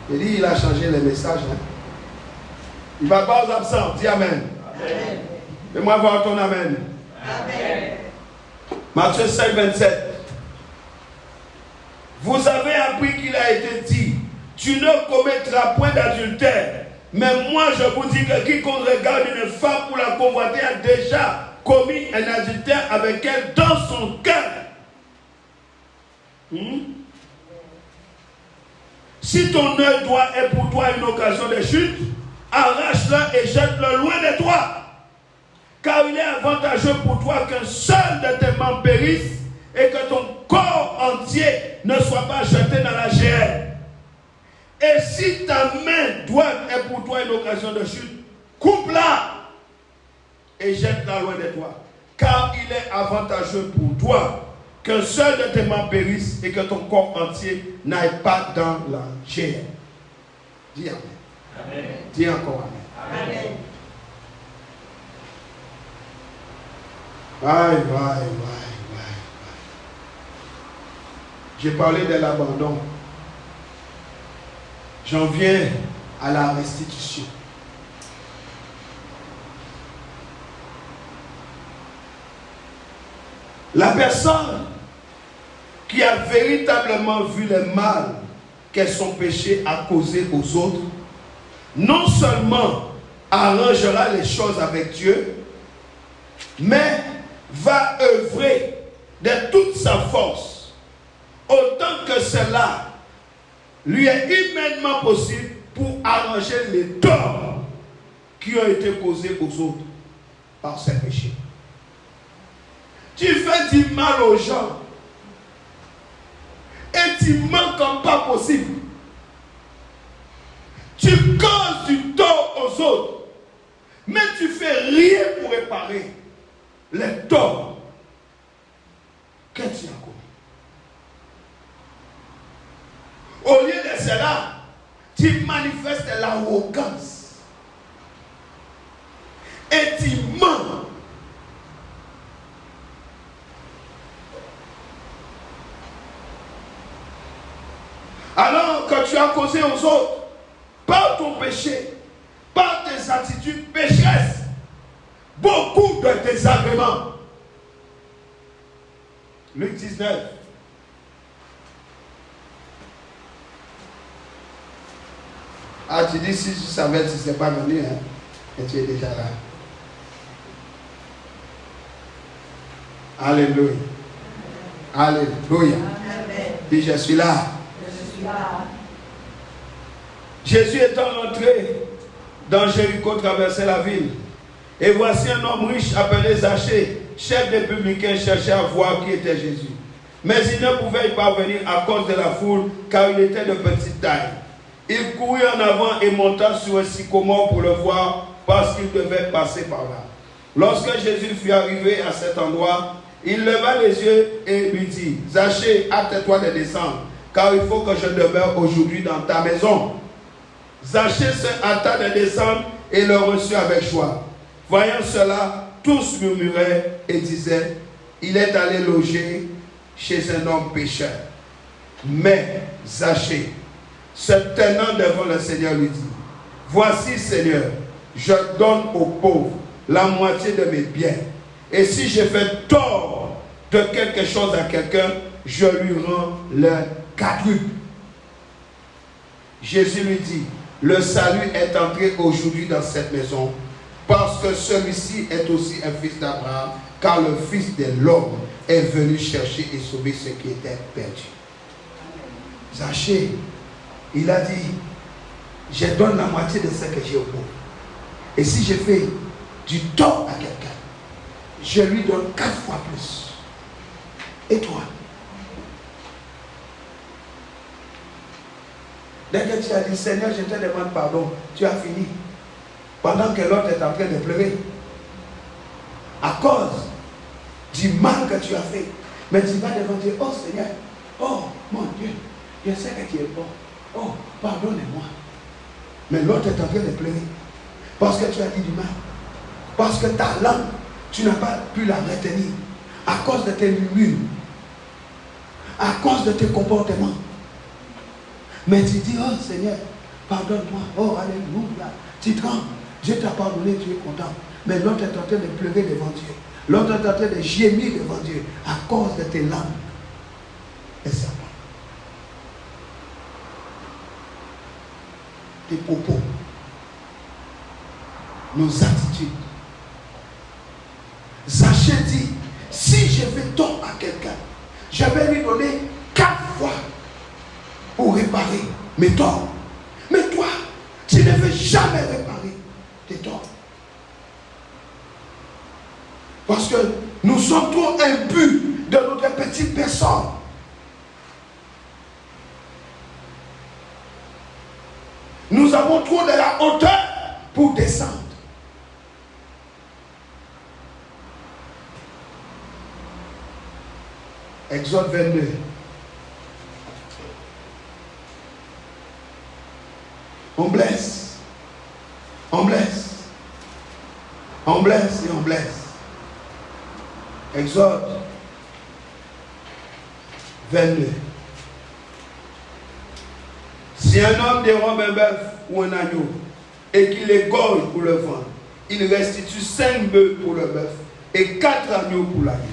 Il dit il a changé les messages. Hein? Il ne parle pas aux absents. Dis Amen. Amen. Fais-moi voir ton Amen. Amen. Matthieu 5, 27. Vous avez appris qu'il a été dit, tu ne commettras point d'adultère. Mais moi je vous dis que quiconque regarde une femme pour la convoiter a déjà commis un adultère avec elle dans son cœur. Si ton œil droit est pour toi une occasion de chute, arrache-le et jette-le loin de toi. Car il est avantageux pour toi qu'un seul de tes membres périsse et que ton corps entier ne soit pas jeté dans la géhenne. Et si ta main droite est pour toi une occasion de chute, coupe-la et jette-la loin de toi. Car il est avantageux pour toi qu'un seul de tes membres périsse et que ton corps entier n'aille pas dans la géhenne. Dis Amen. Amen. Dis encore Amen. Amen. Aïe. J'ai parlé de l'abandon. J'en viens à la restitution. La personne qui a véritablement vu le mal que son péché a causé aux autres, non seulement arrangera les choses avec Dieu, mais va œuvrer de toute sa force, autant que cela lui est humainement possible pour arranger les torts qui ont été causés aux autres par ses péchés. Tu fais du mal aux gens et tu mens comme pas possible. Tu causes du tort aux autres, mais tu fais rien pour réparer les torts que tu as commis. Au lieu de cela, tu manifestes l'arrogance et tu mens. Alors que tu as causé aux autres, par ton péché, par tes attitudes pécheresses, beaucoup de désagréments. Luc 19. Ah, tu dis, si tu savais, tu ne serais pas venu, hein, et tu es déjà là. Alléluia. Alléluia. Dis, je suis là. Jésus étant rentré dans Jéricho, traversait la ville. Et voici un homme riche appelé Zachée, chef des publicains, cherchait à voir qui était Jésus. Mais il ne pouvait y parvenir à cause de la foule, car il était de petite taille. Il courut en avant et monta sur un sycomore pour le voir, parce qu'il devait passer par là. Lorsque Jésus fut arrivé à cet endroit, il leva les yeux et lui dit, Zachée, hâte-toi de descendre, car il faut que je demeure aujourd'hui dans ta maison. Zachée se hâta de descendre et le reçut avec joie. Voyant cela, tous murmuraient et disaient, il est allé loger chez un homme pécheur. Mais Zachée, se tenant devant le Seigneur, lui dit, voici Seigneur, je donne aux pauvres la moitié de mes biens. Et si j'ai fait tort de quelque chose à quelqu'un, je lui rends le quadruple. Jésus lui dit, le salut est entré aujourd'hui dans cette maison, parce que celui-ci est aussi un fils d'Abraham, car le Fils de l'homme est venu chercher et sauver ce qui était perdu. Zachée, il a dit, je donne la moitié de ce que j'ai au pauvre. Et si je fais du tort à quelqu'un, je lui donne 4 fois plus. Et toi? Dès que tu as dit, Seigneur, je te demande pardon, tu as fini. Pendant que l'autre est en train de pleurer. À cause du mal que tu as fait. Mais tu vas devant Dieu, oh Seigneur, oh mon Dieu, je sais que tu es bon. Oh, pardonne-moi. Mais l'autre est en train de pleurer. Parce que tu as dit du mal. Parce que ta langue, tu n'as pas pu la retenir. À cause de tes murmures. À cause de tes comportements. Mais tu dis, oh Seigneur, pardonne-moi. Oh, alléluia. Tu trembles. Je t'ai pardonné, tu es content. Mais l'autre est en train de pleurer devant Dieu. L'autre est en train de gémir devant Dieu. À cause de tes langues. Et ça. Tes propos. Nos attitudes. Zachée dit, si je fais tort à quelqu'un, je vais lui donner 4 fois pour réparer mes torts. Mais toi, tu ne veux jamais réparer tes torts. Parce que nous sommes trop imbus de notre petite personne. Nous avons trop de la hauteur pour descendre. Exode 22. On blesse. On blesse. On blesse et on blesse. Exode 22. Si un homme dérobe un bœuf ou un agneau et qu'il égorge pour le vendre, il restitue 5 bœufs pour le bœuf et 4 agneaux pour l'agneau.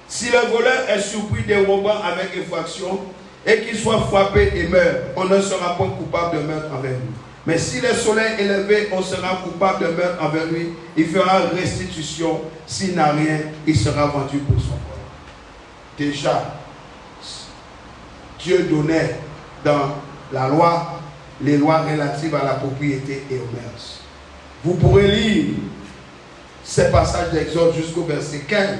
Si le voleur est surpris dérobant avec effraction et qu'il soit frappé et meurt, on ne sera point coupable de meurtre envers lui. Mais si le soleil est levé, on sera coupable de meurtre envers lui. Il fera restitution. S'il n'a rien, il sera vendu pour son corps. Déjà, Dieu donnait dans la loi les lois relatives à la propriété et aux mœurs. Vous pourrez lire ces passages d'Exode jusqu'au verset 15.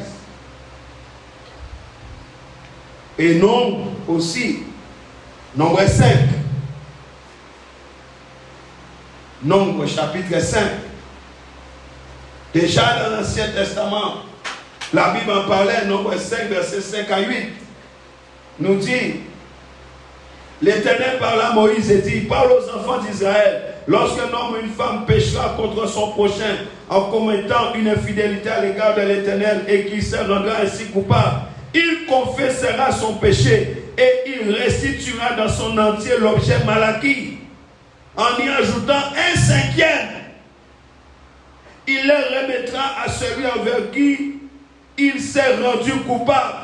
Et Nombre aussi. Nombre 5. Nombre chapitre 5. Déjà dans l'Ancien Testament, la Bible en parlait, Nombre 5, verset 5 à 8. Nous dit, l'Éternel parla à Moïse et dit, parle aux enfants d'Israël, lorsqu'un homme ou une femme péchera contre son prochain en commettant une infidélité à l'égard de l'Éternel et qu'il se rendra ainsi coupable, il confessera son péché et il restituera dans son entier l'objet mal acquis, en y ajoutant un 5e. Il le remettra à celui envers qui il s'est rendu coupable.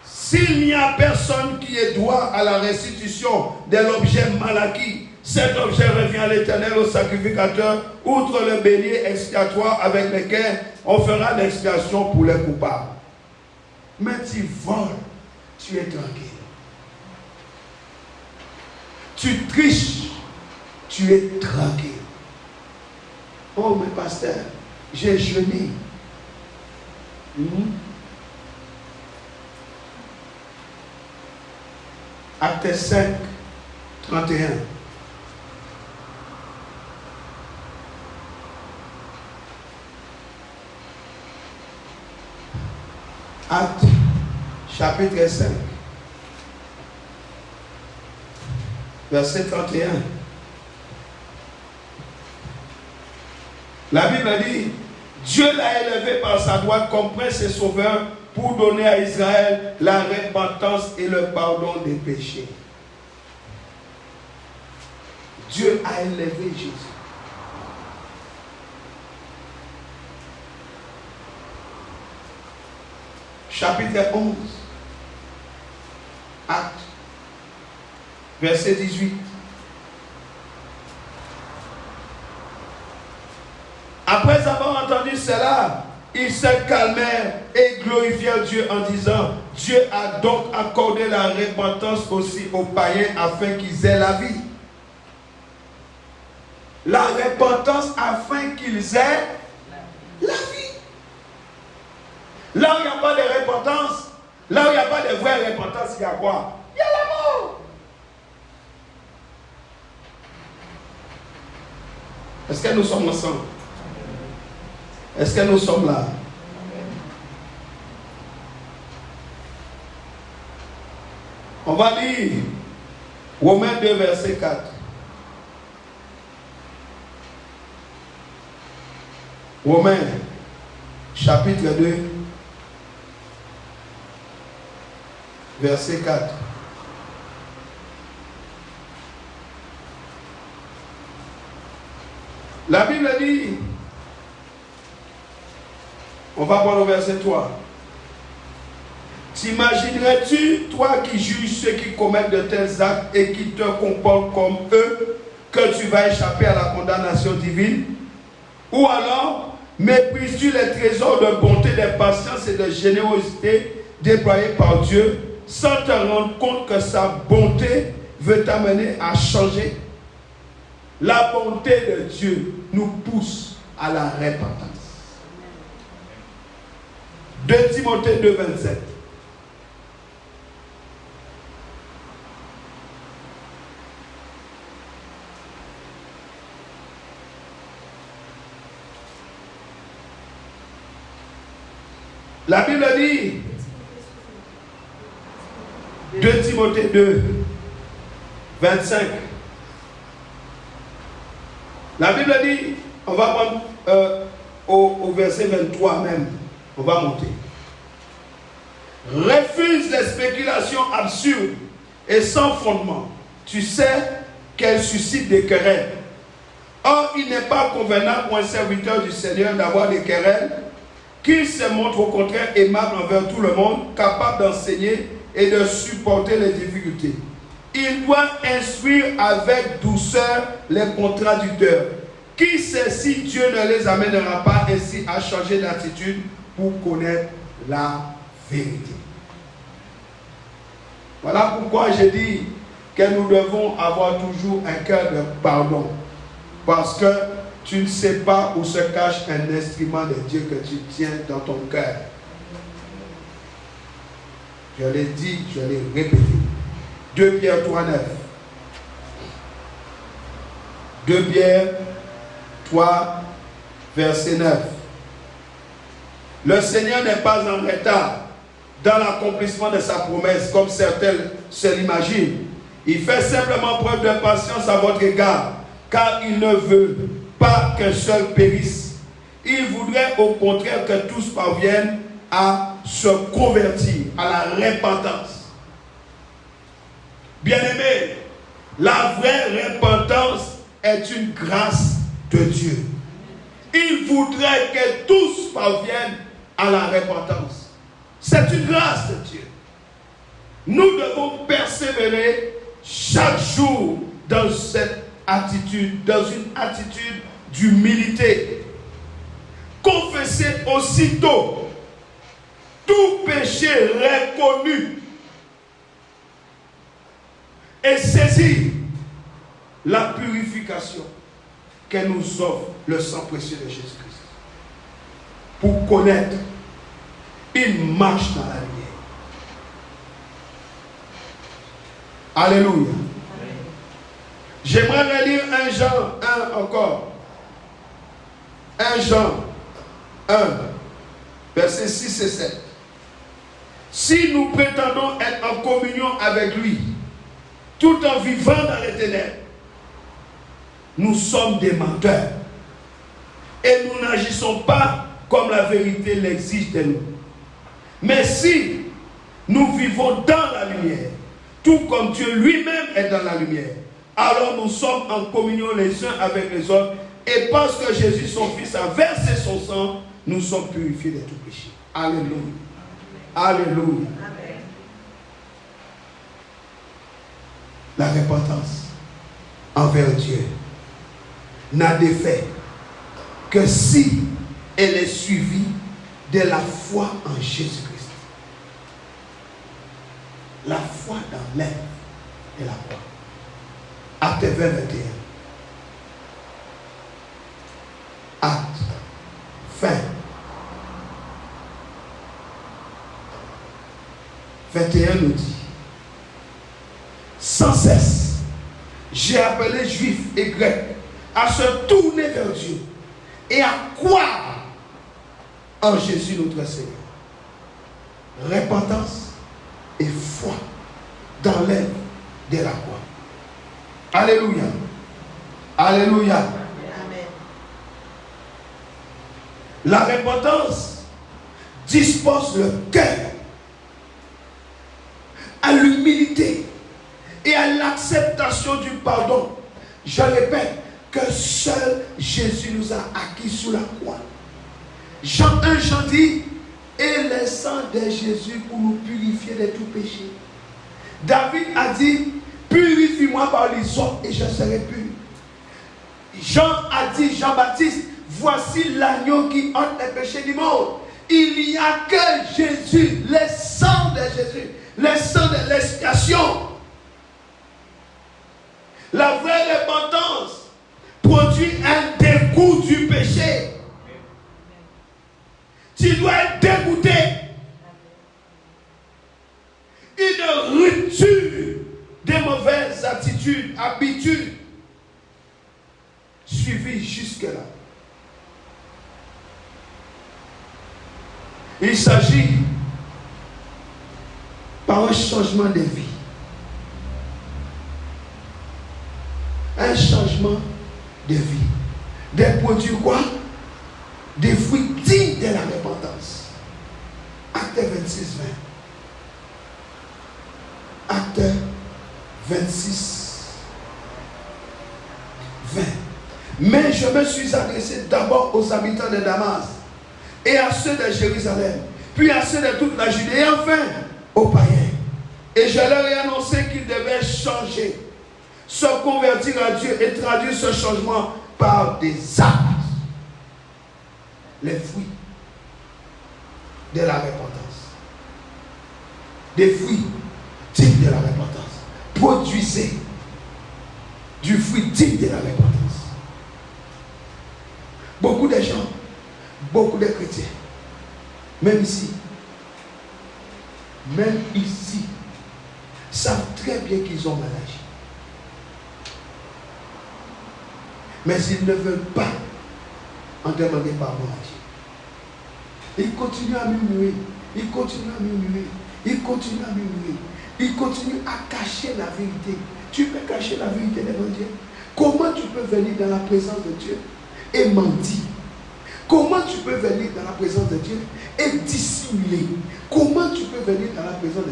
S'il n'y a personne qui ait droit à la restitution de l'objet mal acquis, Cet objet revient à l'Éternel, au sacrificateur, outre le bélier expiatoire avec lequel on fera l'expiation pour les coupables. Mais tu voles, tu es tranquille. Tu triches, tu es tranquille. Oh, mais pasteur, j'ai jeûné. Acte 5, 31. Acte, chapitre 5, verset 31. La Bible dit, Dieu l'a élevé par sa droite comme prince et sauveur pour donner à Israël la repentance et le pardon des péchés. Dieu a élevé Jésus. Chapitre 11, Acte, verset 18. Après avoir entendu cela, ils se calmèrent et glorifièrent Dieu en disant, Dieu a donc accordé la repentance aussi aux païens afin qu'ils aient la vie. La repentance afin qu'ils aient la vie. Là où il n'y a pas de repentance, là où il n'y a pas de vraie repentance, il y a quoi? Il y a la mort. Est-ce que nous sommes ensemble? Est-ce que nous sommes là? On va lire Romains 2, verset 4. Romains, chapitre 2, verset 4. La Bible dit, on va voir au verset 3. T'imaginerais-tu, toi qui juges ceux qui commettent de tels actes et qui te comportent comme eux, que tu vas échapper à la condamnation divine? Ou alors, méprises-tu les trésors de bonté, de patience et de générosité déployés par Dieu, sans te rendre compte que sa bonté veut t'amener à changer? La bonté de Dieu nous pousse à la repentance. 2 Timothée 2, 27. La Bible dit, 2 Timothée 2, 25. La Bible dit, on va prendre au verset 23 même. On va monter. Refuse les spéculations absurdes et sans fondement. Tu sais qu'elles suscitent des querelles. Or, il n'est pas convenable pour un serviteur du Seigneur d'avoir des querelles, qu'il se montre au contraire aimable envers tout le monde, capable d'enseigner et de supporter les difficultés. Il doit instruire avec douceur les contradicteurs. Qui sait si Dieu ne les amènera pas ainsi à changer d'attitude pour connaître la vérité. Voilà pourquoi je dis que nous devons avoir toujours un cœur de pardon. Parce que tu ne sais pas où se cache un instrument de Dieu que tu tiens dans ton cœur. Je l'ai dit, je l'ai répété. 2 Pierre 3, 9. 2 Pierre 3, verset 9. Le Seigneur n'est pas en retard dans l'accomplissement de sa promesse, comme certains se l'imaginent. Il fait simplement preuve de patience à votre égard, car il ne veut pas qu'un seul périsse. Il voudrait au contraire que tous parviennent à se convertir, à la repentance. Bien-aimés, la vraie repentance est une grâce de Dieu. Il voudrait que tous parviennent à la repentance. C'est une grâce de Dieu. Nous devons persévérer chaque jour dans cette attitude, dans une attitude d'humilité. Confessez aussitôt tout péché reconnu et saisir la purification que nous offre le sang précieux de Jésus-Christ pour connaître une marche dans la lumière. Alléluia. J'aimerais relire 1 Jean 1 encore. 1 Jean 1, versets 6 et 7. Si nous prétendons être en communion avec lui, tout en vivant dans les ténèbres, nous sommes des menteurs. Et nous n'agissons pas comme la vérité l'exige de nous. Mais si nous vivons dans la lumière, tout comme Dieu lui-même est dans la lumière, alors nous sommes en communion les uns avec les autres. Et parce que Jésus, son Fils, a versé son sang, nous sommes purifiés de tout péché. Alléluia. Alléluia. Amen. La repentance envers Dieu n'a d'effet que si elle est suivie de la foi en Jésus-Christ. La foi dans l'œuvre et la croix. Acte 20, 21. Acte, fin. 21 nous dit, sans cesse, j'ai appelé juifs et grecs à se tourner vers Dieu et à croire en Jésus notre Seigneur. Repentance et foi dans l'œuvre de la croix. Alléluia. Alléluia. Amen. La repentance dispose le cœur à l'humilité et à l'acceptation du pardon. Je répète que seul Jésus nous a acquis sous la croix. Jean 1, Jean dit, et le sang de Jésus pour nous purifier de tout péché. David a dit, purifie-moi par l'hysope et je serai pur. Jean a dit, Jean-Baptiste, voici l'agneau qui ôte les péchés du monde. Il n'y a que Jésus, le sang de Jésus, le sang de l'expiation. La vraie repentance produit un dégoût du péché. Tu dois être dégoûté. Une rupture des mauvaises attitudes, habitudes, suivies jusque-là. Il s'agit par un changement de vie. Un changement de vie. Des produits quoi? Des fruits dignes de la repentance. Acte 26, 20. Acte 26, 20. Mais je me suis adressé d'abord aux habitants de Damas et à ceux de Jérusalem, puis à ceux de toute la Judée et enfin aux païens. Et je leur ai annoncé qu'ils devaient changer, se convertir à Dieu et traduire ce changement par des actes. Les fruits de la repentance. Des fruits dignes de la repentance. Produisez du fruit digne de la repentance. Beaucoup de gens, beaucoup de chrétiens, même ici, savent très bien qu'ils ont mal agi. Mais ils ne veulent pas en demander pardon à Dieu. Ils continuent à murmurer, ils continuent à murmurer, ils continuent à murmurer, ils continuent à cacher la vérité. Tu peux cacher la vérité devant Dieu? Comment tu peux venir dans la présence de Dieu et mentir? Comment tu peux venir dans la présence de Dieu et dissimuler? Comment tu peux venir dans la présence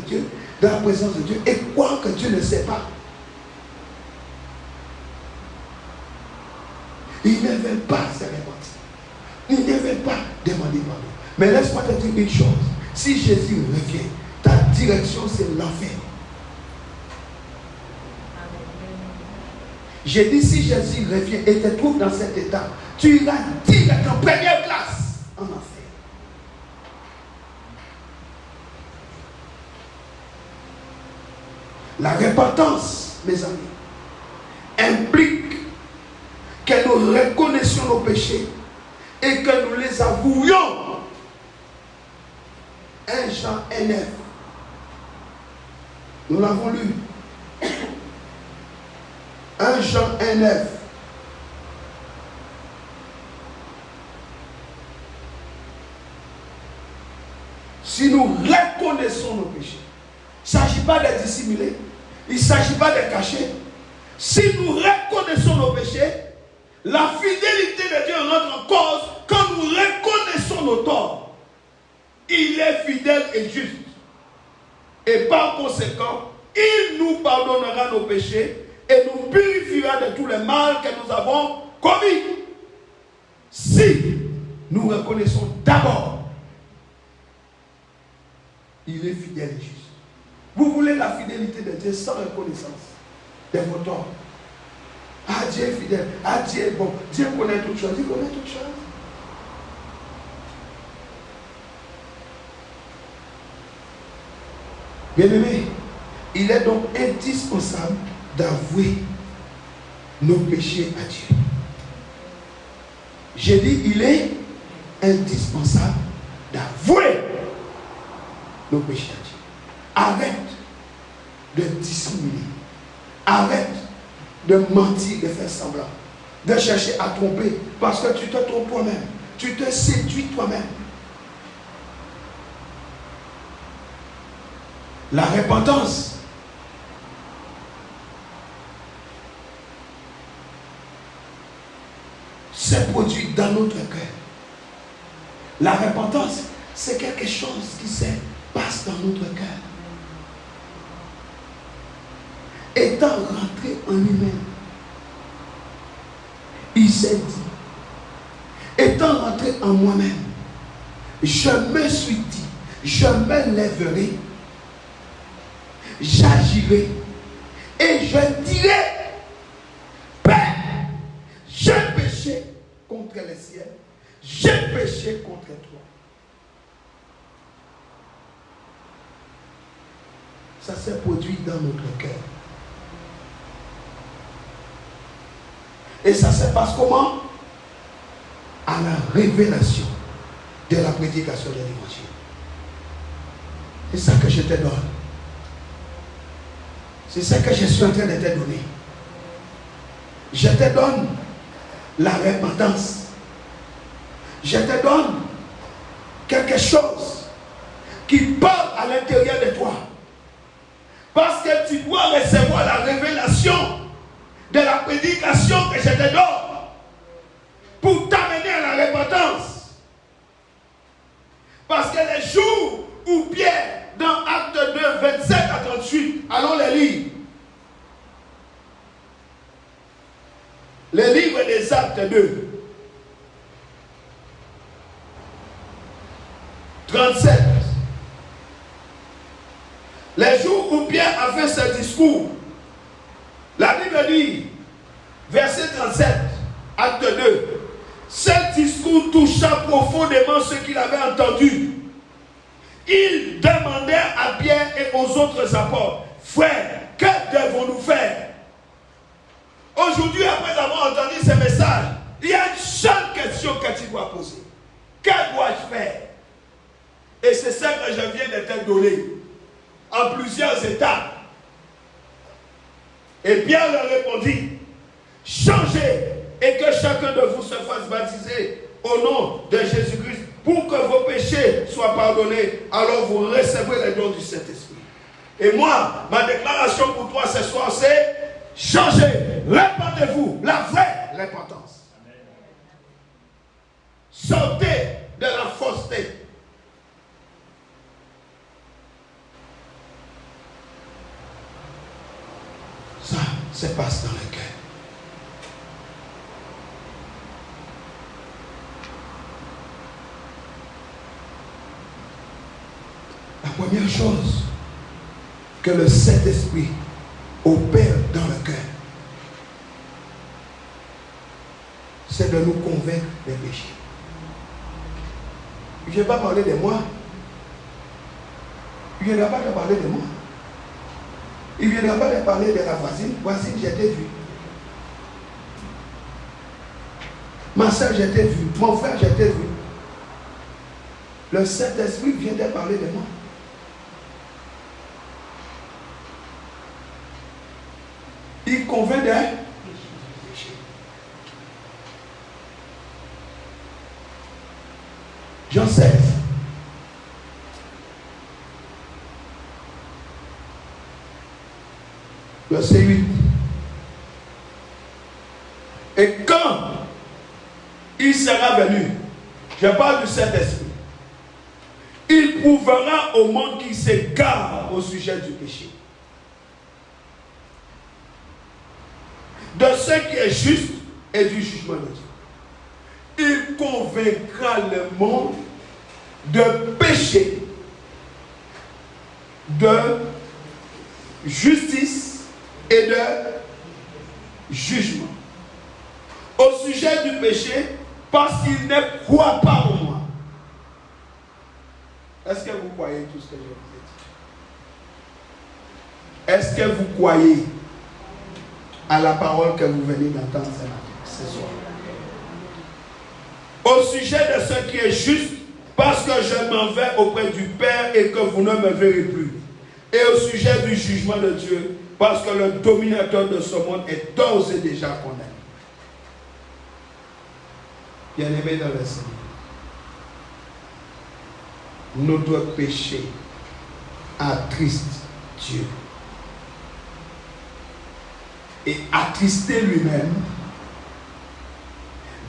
de Dieu, et croire que Dieu ne sait pas? Ils ne veulent pas se repentir. Ils ne veulent pas demander pardon. Mais laisse-moi te dire une chose. Si Jésus revient, ta direction c'est l'enfer. J'ai dit, si Jésus revient et te trouve dans cet état, tu iras direct en première classe en enfer. La repentance, mes amis, implique que nous reconnaissions nos péchés et que nous les avouions. 1 Jean 1,9. Nous l'avons lu. 1 Jean 1,9. Si nous reconnaissons nos péchés, il ne s'agit pas de dissimuler, il ne s'agit pas de cacher. Si nous reconnaissons nos péchés, la fidélité de Dieu rentre en cause quand nous reconnaissons nos torts. Il est fidèle et juste. Et par conséquent, il nous pardonnera nos péchés et nous purifiera de tous les mal que nous avons commis. Si nous reconnaissons d'abord, il est fidèle et juste. Vous voulez la fidélité de Dieu sans reconnaissance de vos torts. Ah, Dieu est fidèle. Ah, Dieu est bon. Dieu connaît toutes choses. Il connaît toutes choses. Bien-aimé, il est donc indispensable d'avouer nos péchés à Dieu. J'ai dit, il est indispensable d'avouer nos péchés à Dieu. Arrête de dissimuler. Arrête de mentir, de faire semblant, de chercher à tromper, parce que tu te trompes toi-même. Tu te séduis toi-même. La repentance se produit dans notre cœur. La repentance, c'est quelque chose qui se passe dans notre cœur. Étant rentré en lui-même, il s'est dit, étant rentré en moi-même, je me suis dit, je me lèverai, j'agirai et je dirai, Père, j'ai péché contre le ciel, j'ai péché contre toi. Ça s'est produit dans notre cœur. Et ça se passe comment? À la révélation de la prédication de l'évangile. C'est ça que je te donne. C'est ça que je suis en train de te donner. Je te donne la repentance. Je te donne quelque chose qui parle à l'intérieur de toi. Parce que tu dois recevoir la révélation de la prédication que je te donne pour t'amener à la repentance. Parce que les jours où Pierre, dans Acte 2, 27 à 38, allons les lire. Le livre des Actes 2, 37. Les jours où Pierre a fait ce discours, la Bible dit, verset 37, acte 2, ce discours toucha profondément ceux qui l'avaient entendu. Il demandait à Pierre et aux autres apôtres, frères, que devons-nous faire? Aujourd'hui, après avoir entendu ce message, il y a une seule question que tu dois poser. Que dois-je faire? Et c'est ça que je viens de te donner, en plusieurs étapes. Et Pierre leur répondit, changez et que chacun de vous se fasse baptiser au nom de Jésus-Christ pour que vos péchés soient pardonnés. Alors vous recevrez les dons du Saint-Esprit. Et moi, ma déclaration pour toi ce soir, c'est changez, répandez-vous, la vraie repentance. Sortez de la fausseté. Ça se passe dans le cœur. La première chose que le Saint-Esprit opère dans le cœur, c'est de nous convaincre des péchés. Il ne vient pas parler de moi. Il ne viendra pas te parler de moi. Il ne viendra pas te parler de la voisine. Voisine, je t'ai vu. Ma soeur, je t'ai vu. Mon frère, je t'ai vu. Le Saint-Esprit vient de parler de moi. Il convainc des péchés. Jean 16. Verset 8. Et quand il sera venu, je parle du Saint-Esprit, il prouvera au monde qui s'égare au sujet du péché, de ce qui est juste et du jugement de Dieu. Il convaincra le monde de péché, de justice et de jugement. Au sujet du péché, parce qu'il ne croit pas en moi. Est-ce que vous croyez tout ce que je vous ai dit? Est-ce que vous croyez à la parole que vous venez d'entendre ce soir? Au sujet de ce qui est juste, parce que je m'en vais auprès du Père et que vous ne me verrez plus. Et au sujet du jugement de Dieu, parce que le dominateur de ce monde est d'ores et déjà condamné. Bien-aimés dans le Seigneur, notre péché attriste Dieu. Et attristé lui-même,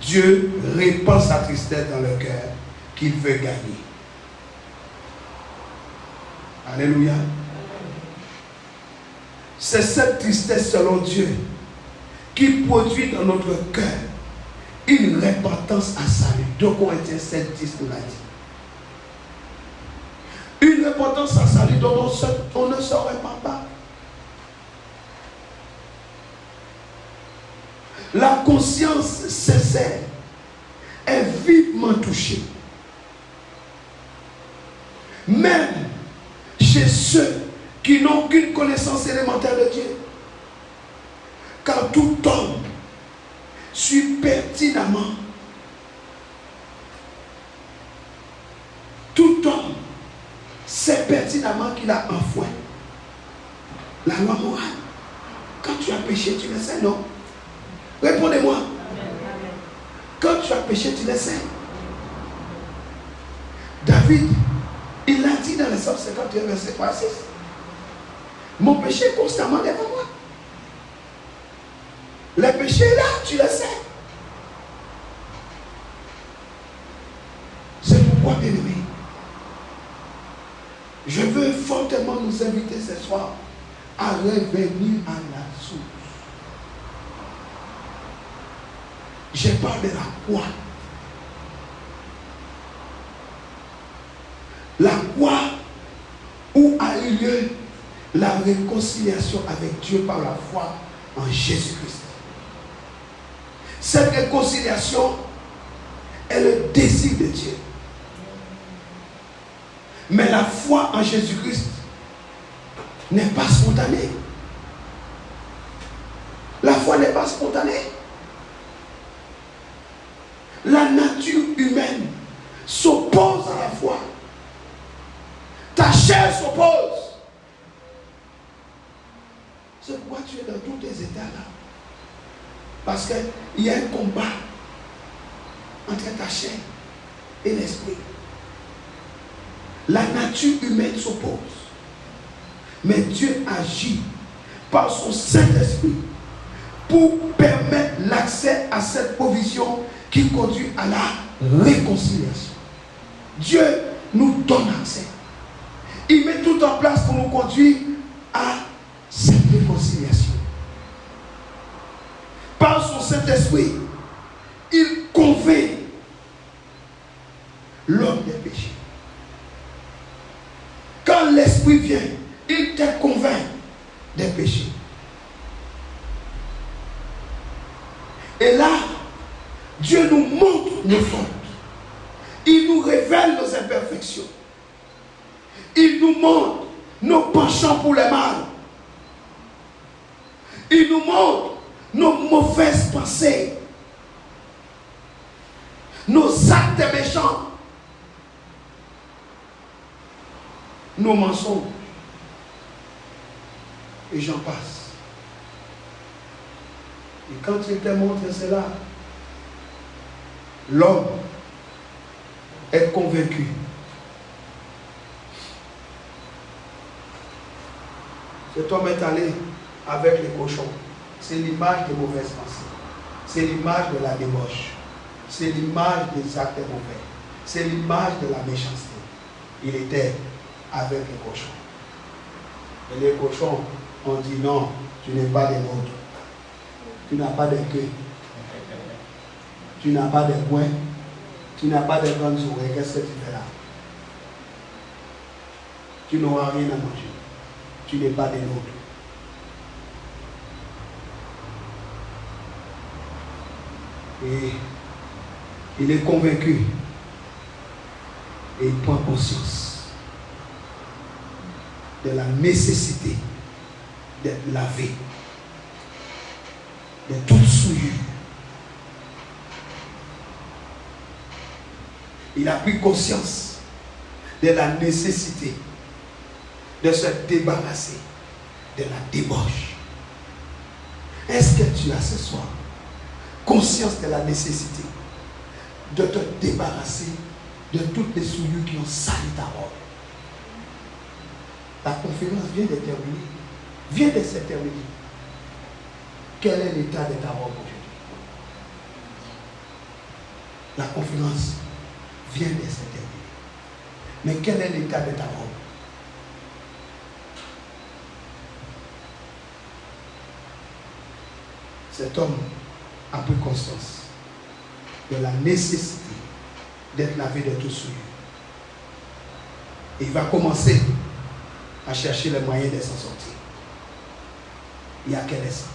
Dieu répand sa tristesse dans le cœur qu'il veut gagner. Alléluia. C'est cette tristesse selon Dieu qui produit dans notre cœur une repentance à salut. 2 Corinthiens 7, 10 nous l'a dit. Une repentance à salut dont on ne se repent pas. La conscience sincère est vivement touchée. Même chez ceux qui n'ont aucune connaissance élémentaire de Dieu. Car tout homme suit pertinemment. Tout homme sait pertinemment qu'il a enfreint la loi morale. Quand tu as péché, tu le sais, non? Répondez-moi. Quand tu as péché, tu le sais. David, il l'a dit dans le Psaume 51, verset 3 à 6. Mon péché est constamment devant moi. Le péché est là, tu le sais. C'est pourquoi, bien-aimé, je veux fortement nous inviter ce soir à revenir à la source. Je parle de la croix. La croix où a eu lieu la réconciliation avec Dieu par la foi en Jésus-Christ. Cette réconciliation est le désir de Dieu. Mais la foi en Jésus-Christ n'est pas spontanée. La foi n'est pas spontanée. La nature humaine s'oppose à la foi. Ta chair s'oppose. C'est pourquoi tu es dans tous tes états là. Parce qu'il y a un combat entre ta chair et l'esprit. La nature humaine s'oppose. Mais Dieu agit par son Saint-Esprit pour permettre l'accès à cette provision qui conduit à la réconciliation. Dieu nous donne accès. Il met tout en place pour nous conduire à cette réconciliation. Par son Saint-Esprit, il convainc l'homme des péchés. Quand l'Esprit vient, il te convainc des péchés. Et là, Dieu nous montre nos fautes. Il nous révèle nos imperfections. Il nous montre nos penchants pour le mal. Il nous montre nos mauvaises pensées, nos actes méchants, nos mensonges. Et j'en passe. Et quand il te montre cela, l'homme est convaincu. Cet homme est allé avec les cochons. C'est l'image des mauvaises pensées. C'est l'image de la débauche. C'est l'image des actes mauvais. C'est l'image de la méchanceté. Il était avec les cochons. Et les cochons ont dit non, tu n'es pas des nôtres. Tu n'as pas de queue. Tu n'as pas de poings. Tu n'as pas de grandes oreilles. Qu'est-ce que tu fais là? Tu n'auras rien à manger. Tu n'es pas des nôtres. Et il est convaincu. Et il prend conscience de la nécessité d'être lavé de toute souillure. Il a pris conscience de la nécessité de se débarrasser de la débauche. Est-ce que tu as ce soir conscience de la nécessité de te débarrasser de toutes les souillures qui ont sali ta robe? La conférence vient de terminer. Vient de se terminer. Quel est l'état de ta robe aujourd'hui? La conférence vient de se terminer. Mais quel est l'état de ta robe? Cet homme a pris conscience de la nécessité d'être lavé de tout souillure. Et il va commencer à chercher les moyens de s'en sortir. Il y a quel sang?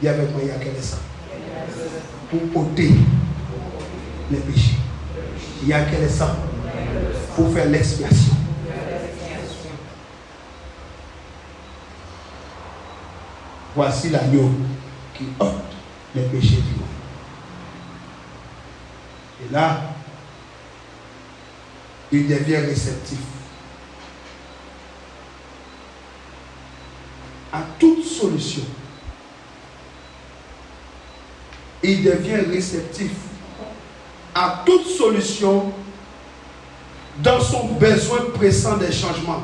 Il y avait moi, il y a quel sang? Pour ôter les péchés. Il y a quel sang? Pour faire l'expiation. Voici l'agneau qui ôte les péchés du monde. Et là, il devient réceptif à toute solution. Il devient réceptif à toute solution dans son besoin pressant des changements.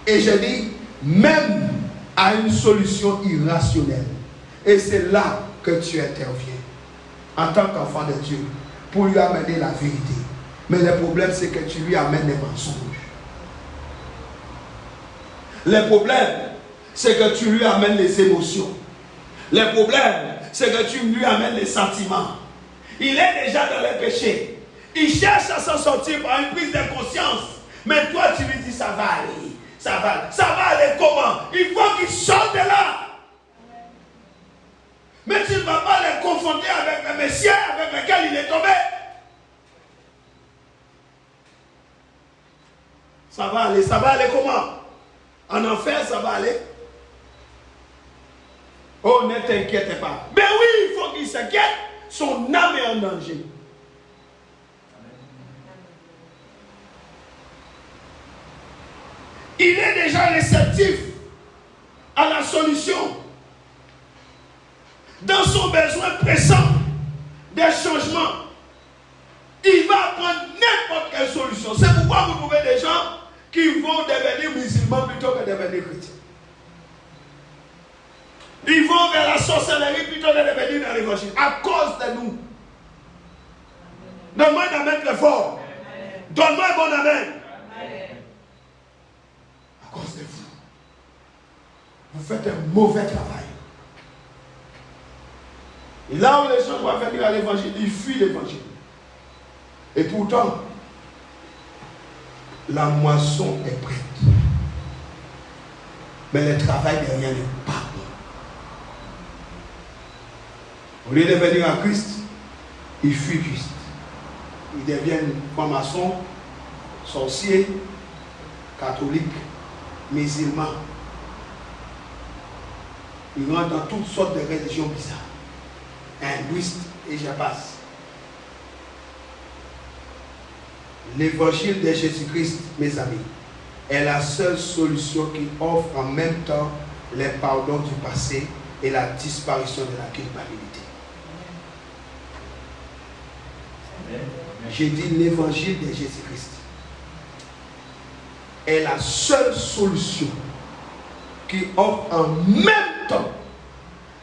Et je dis, même à une solution irrationnelle. Et c'est là que tu interviens en tant qu'enfant de Dieu pour lui amener la vérité. Mais le problème, c'est que tu lui amènes les mensonges. Le problème, c'est que tu lui amènes les émotions. Le problème, c'est que tu lui amènes les sentiments. Il est déjà dans les péchés. Il cherche à s'en sortir par une prise de conscience. Mais toi, tu lui dis, ça va aller. Ça va aller comment? Il faut qu'il sorte de là. Mais tu ne vas pas les confronter avec le Messie avec lequel il est tombé. Ça va aller comment? En enfer, ça va aller. Oh, ne t'inquiète pas. Mais oui, il faut qu'il s'inquiète. Son âme est en danger. Il est déjà réceptif à la solution. Dans son besoin pressant des changements, il va prendre n'importe quelle solution. C'est pourquoi vous trouvez des gens qui vont devenir musulmans plutôt que devenir chrétiens. Ils vont vers la sorcellerie plutôt que de devenir dans l'évangile. À cause de nous. Donne-moi un amen très fort. Donne-moi un bon amen. À cause de vous. Vous faites un mauvais travail. Et là où les gens doivent venir à l'évangile, ils fuient l'évangile. Et pourtant, la moisson est prête. Mais le travail derrière n'est pas bon. Au lieu de venir à Christ, Ils fuient Christ. Ils deviennent francs-maçons, sorciers, catholiques, musulmans. Ils rentrent dans toutes sortes de religions bizarres. Hindouistes et j'en passe. L'évangile de Jésus-Christ, mes amis, est la seule solution qui offre en même temps les pardons du passé et la disparition de la culpabilité. J'ai dit l'évangile de Jésus-Christ est la seule solution qui offre en même temps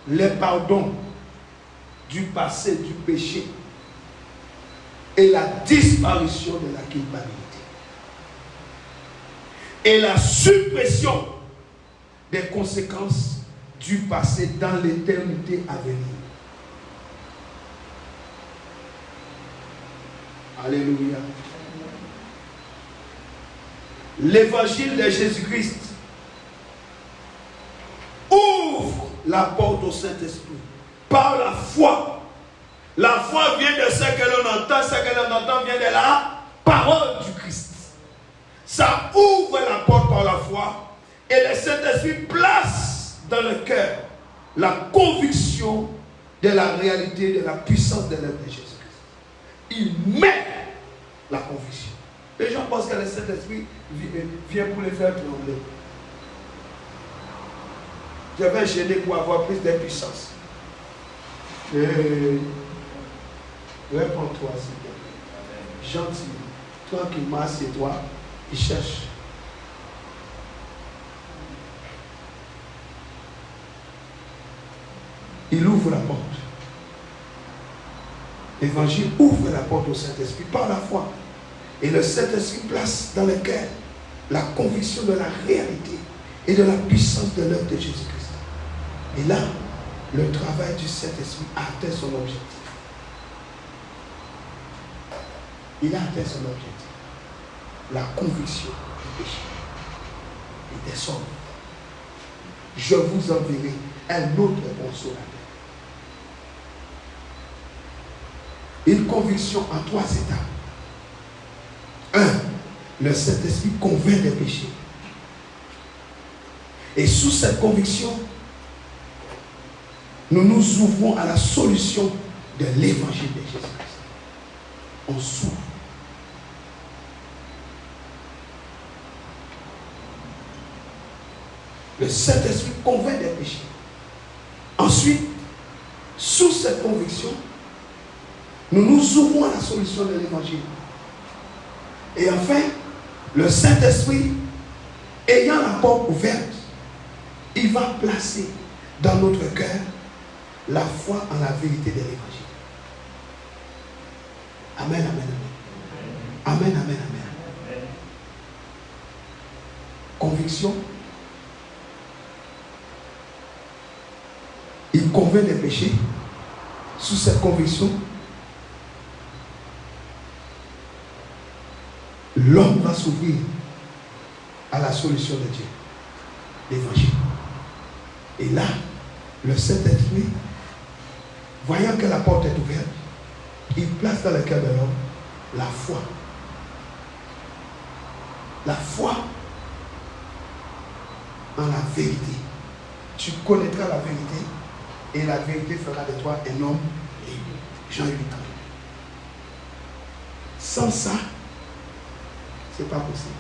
les pardons du passé, du péché et la disparition de la culpabilité et la suppression des conséquences du passé dans l'éternité à venir. Alléluia. L'évangile de Jésus-Christ ouvre la porte au Saint-Esprit par la foi. La foi vient de ce que l'on entend, ce que l'on entend vient de la parole du Christ. Ça ouvre la porte par la foi et le Saint-Esprit place dans le cœur la conviction de la réalité, de la puissance de l'œuvre de Jésus-Christ. Il met la conviction. Les gens pensent que le Saint-Esprit vient pour les faire trembler. Je vais gêner pour avoir plus de puissance. Réponds-toi, s'il te plaît. Gentil. Tranquillement, assieds-toi. Il cherche. Il ouvre la porte. L'évangile ouvre la porte au Saint-Esprit par la foi. Et le Saint-Esprit place dans le cœur la conviction de la réalité et de la puissance de l'œuvre de Jésus-Christ. Et là, le travail du Saint-Esprit a atteint son objectif. Il a atteint son objectif. La conviction du péché et des hommes. Je vous enverrai un autre consolateur. Une conviction en 3 étapes. 1. Le Saint-Esprit convainc des péchés. Et sous cette conviction, nous nous ouvrons à la solution de l'évangile de Jésus-Christ. On s'ouvre. Le Saint-Esprit convainc des péchés. Ensuite, sous cette conviction, nous nous ouvrons à la solution de l'évangile. Et enfin, le Saint-Esprit, ayant la porte ouverte, il va placer dans notre cœur la foi en la vérité de l'évangile. Amen, amen, amen. Amen, amen, amen. Conviction. Il convainc des péchés. Sous cette conviction, l'homme va s'ouvrir à la solution de Dieu, l'évangile. Et là, le Saint-Esprit, voyant que la porte est ouverte, il place dans le cœur de l'homme la foi. La foi en la vérité. Tu connaîtras la vérité et la vérité fera de toi un homme libre. Jean 8 ans. Sans ça, ce n'est pas possible.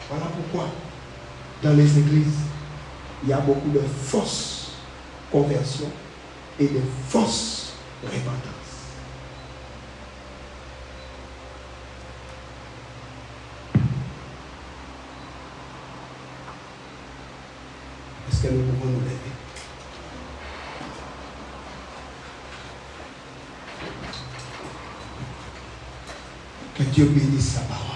Voilà pourquoi dans les églises, il y a beaucoup de fausses conversions et de fausses repentances. Est-ce que nous pouvons nous lever? Que Dieu bénisse sa parole.